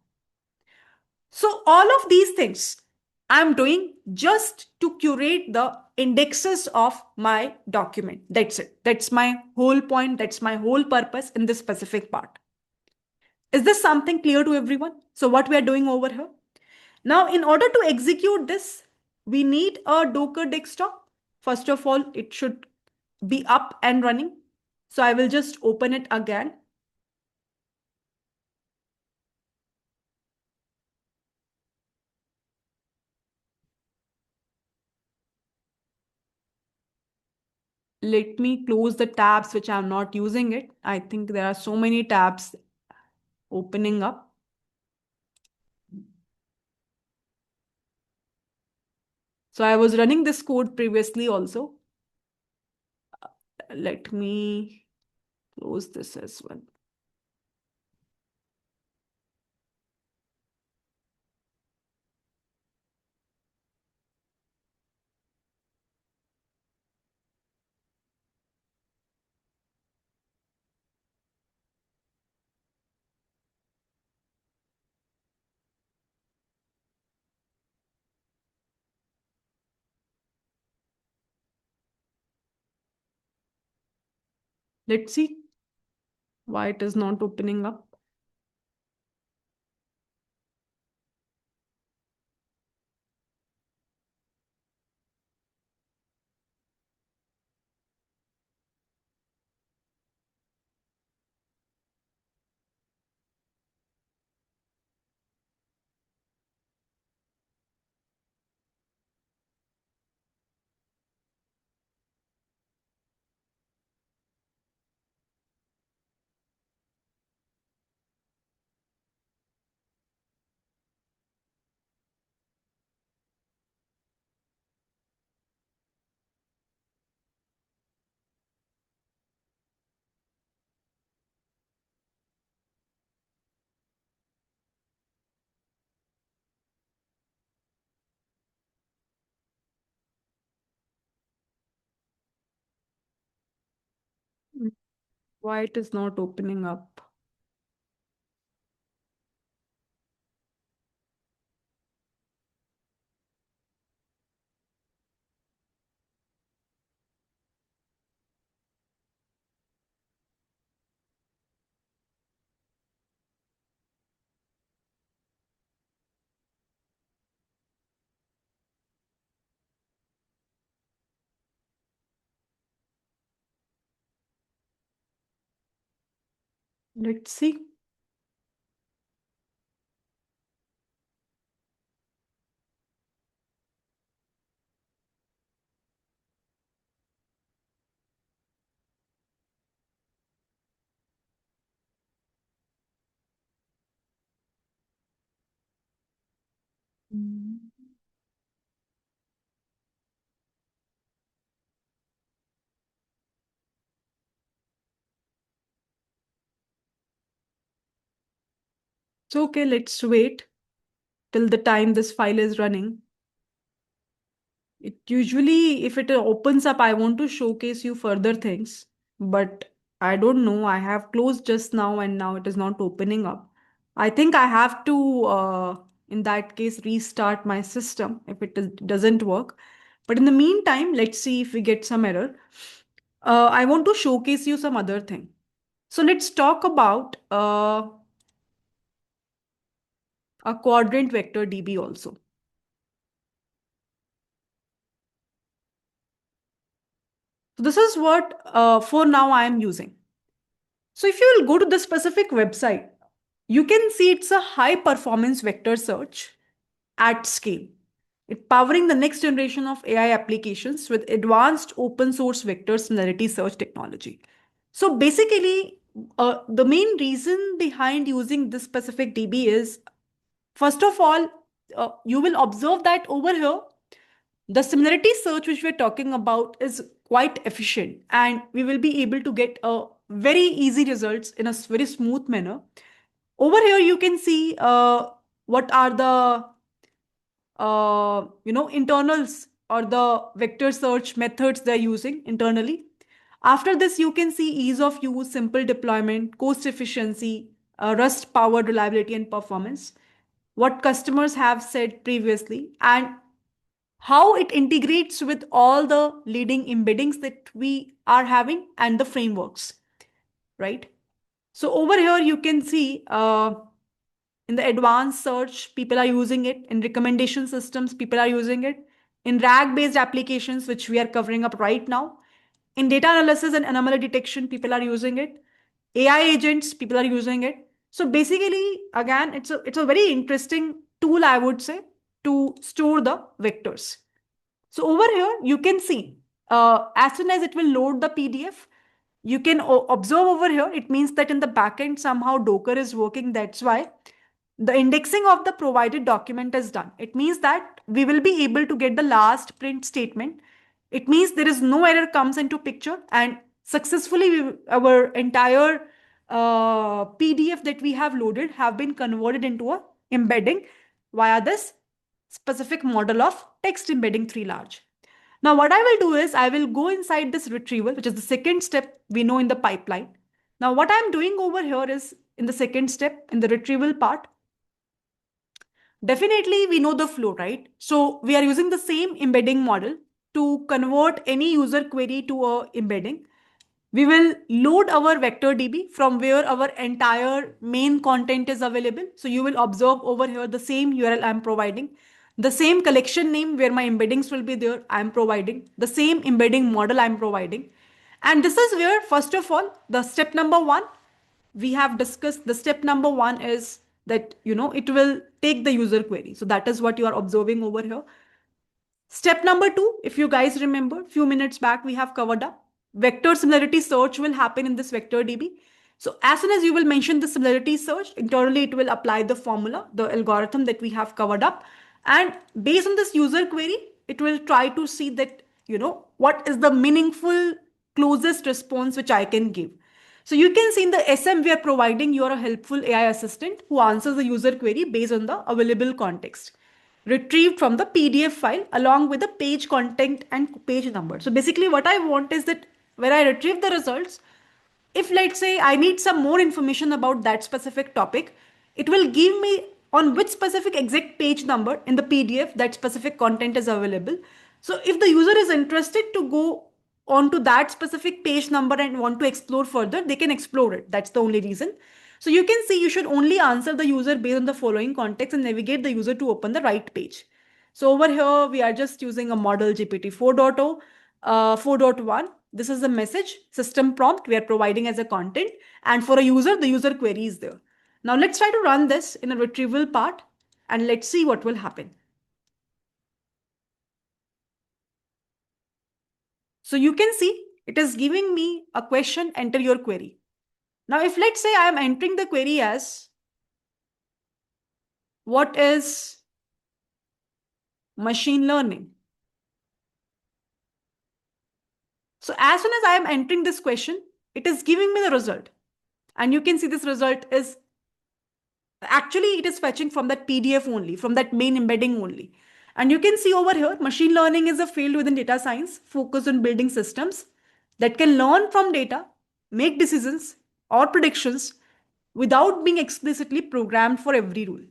So all of these things I'm doing just to curate the indexes of my document. That's it. That's my whole point. That's my whole purpose in this specific part. Is this something clear to everyone? So what we are doing over here? Now, in order to execute this, we need a Docker desktop. First of all, it should be up and running. So I will just open it again. Let me close the tabs which I'm not using it. I think there are so many tabs opening up. So I was running this code previously also. Let me close this as well. Let's see why it is not opening up. Why it is not opening up? Let's see. So, okay, let's wait till the time this file is running. It usually, if it opens up, I want to showcase you further things, but I don't know. I have closed just now and now it is not opening up. I think I have to, in that case, restart my system if doesn't work. But in the meantime, let's see if we get some error. I want to showcase you some other thing. So let's talk about a quadrant vector DB also. So this is what for now I am using. So if you will go to the specific website, you can see it's a high performance vector search at scale. It powering the next generation of AI applications with advanced open source vector similarity search technology. So basically, the main reason behind using this specific DB is, first of all, you will observe that over here, the similarity search which we're talking about is quite efficient and we will be able to get a very easy results in a very smooth manner. Over here, you can see what are the internals or the vector search methods they're using internally. After this, you can see ease of use, simple deployment, cost efficiency, Rust powered reliability and performance, what customers have said previously, and how it integrates with all the leading embeddings that we are having and the frameworks, right? So over here, you can see in the advanced search, people are using it. In recommendation systems, people are using it. In RAG-based applications, which we are covering up right now. In data analysis and anomaly detection, people are using it. AI agents, people are using it. So basically, again, it's a very interesting tool, I would say, to store the vectors. So over here, you can see as soon as it will load the PDF, you can observe over here, it means that in the backend somehow Docker is working. That's why the indexing of the provided document is done. It means that we will be able to get the last print statement. It means there is no error comes into picture and successfully our entire PDF that we have loaded have been converted into a embedding via this specific model of text embedding 3 large. Now, what I will do is I will go inside this retrieval, which is the second step we know in the pipeline. Now, what I'm doing over here is in the second step, in the retrieval part, definitely we know the flow, right? So we are using the same embedding model to convert any user query to a embedding. We will load our vector DB from where our entire main content is available. So you will observe over here the same URL I'm providing, the same collection name where my embeddings will be there, I'm providing, the same embedding model I'm providing. And this is where, first of all, the step number one, we have discussed the step number one is that, it will take the user query. So that is what you are observing over here. Step number two, if you guys remember, a few minutes back, we have covered up. Vector similarity search will happen in this vector DB. So as soon as you will mention the similarity search, internally it will apply the formula, the algorithm that we have covered up. And based on this user query, it will try to see that, what is the meaningful closest response which I can give. So you can see in the SM we are providing you are a helpful AI assistant who answers the user query based on the available context retrieved from the PDF file along with the page content and page number. So basically what I want is that when I retrieve the results, if let's say I need some more information about that specific topic, it will give me on which specific exact page number in the PDF that specific content is available. So if the user is interested to go onto that specific page number and want to explore further, they can explore it. That's the only reason. So you can see you should only answer the user based on the following context and navigate the user to open the right page. So over here, we are just using a model GPT 4.0, 4.1. This is the message system prompt we are providing as a content. And for a user, the user query is there. Now let's try to run this in a retrieval part and let's see what will happen. So you can see it is giving me a question, enter your query. Now, if let's say I am entering the query as what is machine learning. So as soon as I am entering this question, it is giving me the result. And you can see this result is actually it is fetching from that PDF only, from that main embedding only. And you can see over here, machine learning is a field within data science focused on building systems that can learn from data, make decisions or predictions without being explicitly programmed for every rule.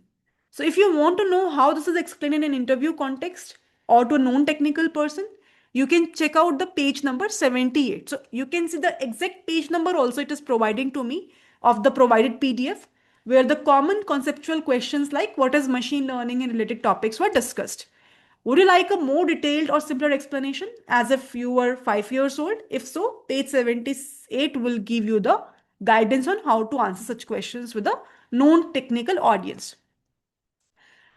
So if you want to know how this is explained in an interview context or to a non-technical person, you can check out the page number 78. So you can see the exact page number also it is providing to me of the provided PDF where the common conceptual questions like what is machine learning and related topics were discussed. Would you like a more detailed or simpler explanation as if you were 5 years old? If so, page 78 will give you the guidance on how to answer such questions with a non-technical audience.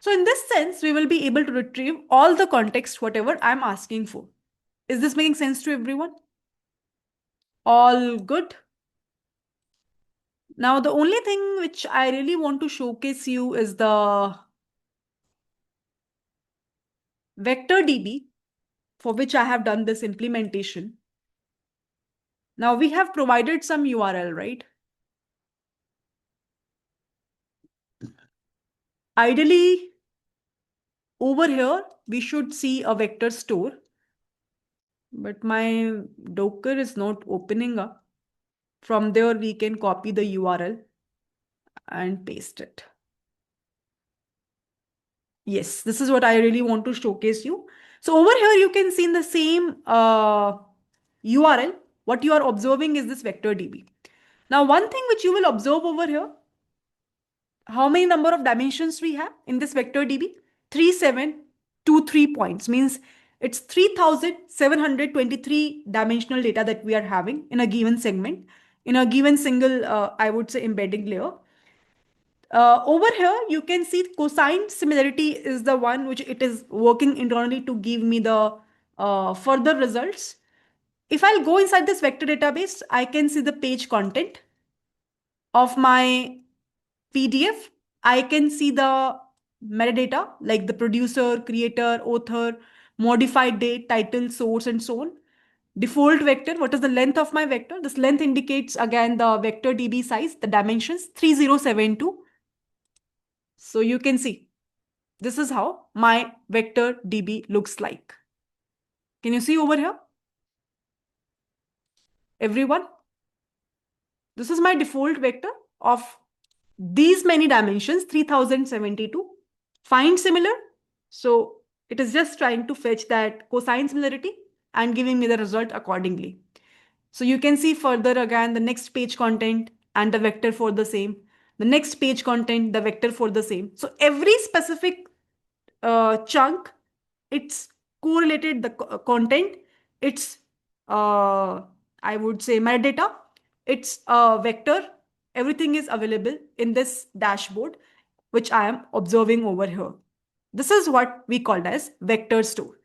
So in this sense, we will be able to retrieve all the context, whatever I'm asking for. Is this making sense to everyone? All good? Now, the only thing which I really want to showcase you is the vector DB for which I have done this implementation. Now we have provided some URL, right? Ideally, over here, we should see a vector store, but my Docker is not opening up. From there, we can copy the URL and paste it. Yes, this is what I really want to showcase you. So over here, you can see in the same URL, what you are observing is this vector DB. Now, one thing which you will observe over here, how many number of dimensions we have in this vector DB? 3723 points, means it's 3723 dimensional data that we are having in a given segment, in a given single, I would say, embedding layer. Over here, you can see cosine similarity is the one which it is working internally to give me the further results. If I'll go inside this vector database, I can see the page content of my PDF. I can see the metadata like the producer, creator, author, modified date, title, source, and so on. Default vector, what is the length of my vector? This length indicates again the vector DB size, the dimensions 3072. So you can see this is how my vector DB looks like. Can you see over here? Everyone? This is my default vector of these many dimensions, 3072. Find similar. So it is just trying to fetch that cosine similarity and giving me the result accordingly. So you can see further again the next page content and the vector for the same. The next page content, the vector for the same. So every specific chunk, it's correlated the content, it's I would say metadata, it's a vector, everything is available in this dashboard which I am observing over here. This is what we called as vector store.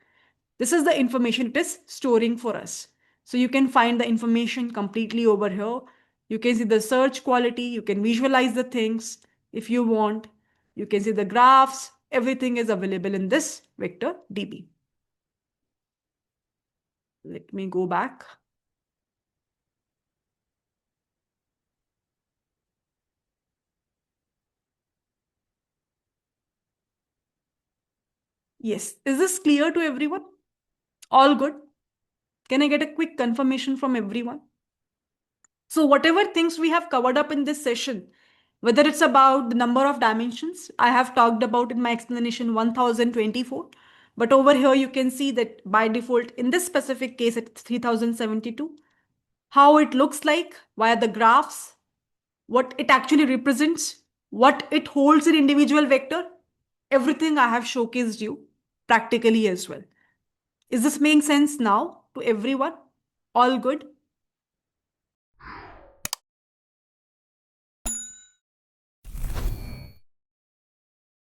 This is the information it is storing for us. So you can find the information completely over here. You can see the search quality, you can visualize the things if you want. You can see the graphs, everything is available in this vector DB. Let me go back. Yes, is this clear to everyone? All good? Can I get a quick confirmation from everyone? So whatever things we have covered up in this session, whether it's about the number of dimensions, I have talked about in my explanation 1024. But over here, you can see that by default, in this specific case, it's 3072. How it looks like via the graphs, what it actually represents, what it holds in individual vector, everything I have showcased you practically as well. Is this making sense now to everyone? All good?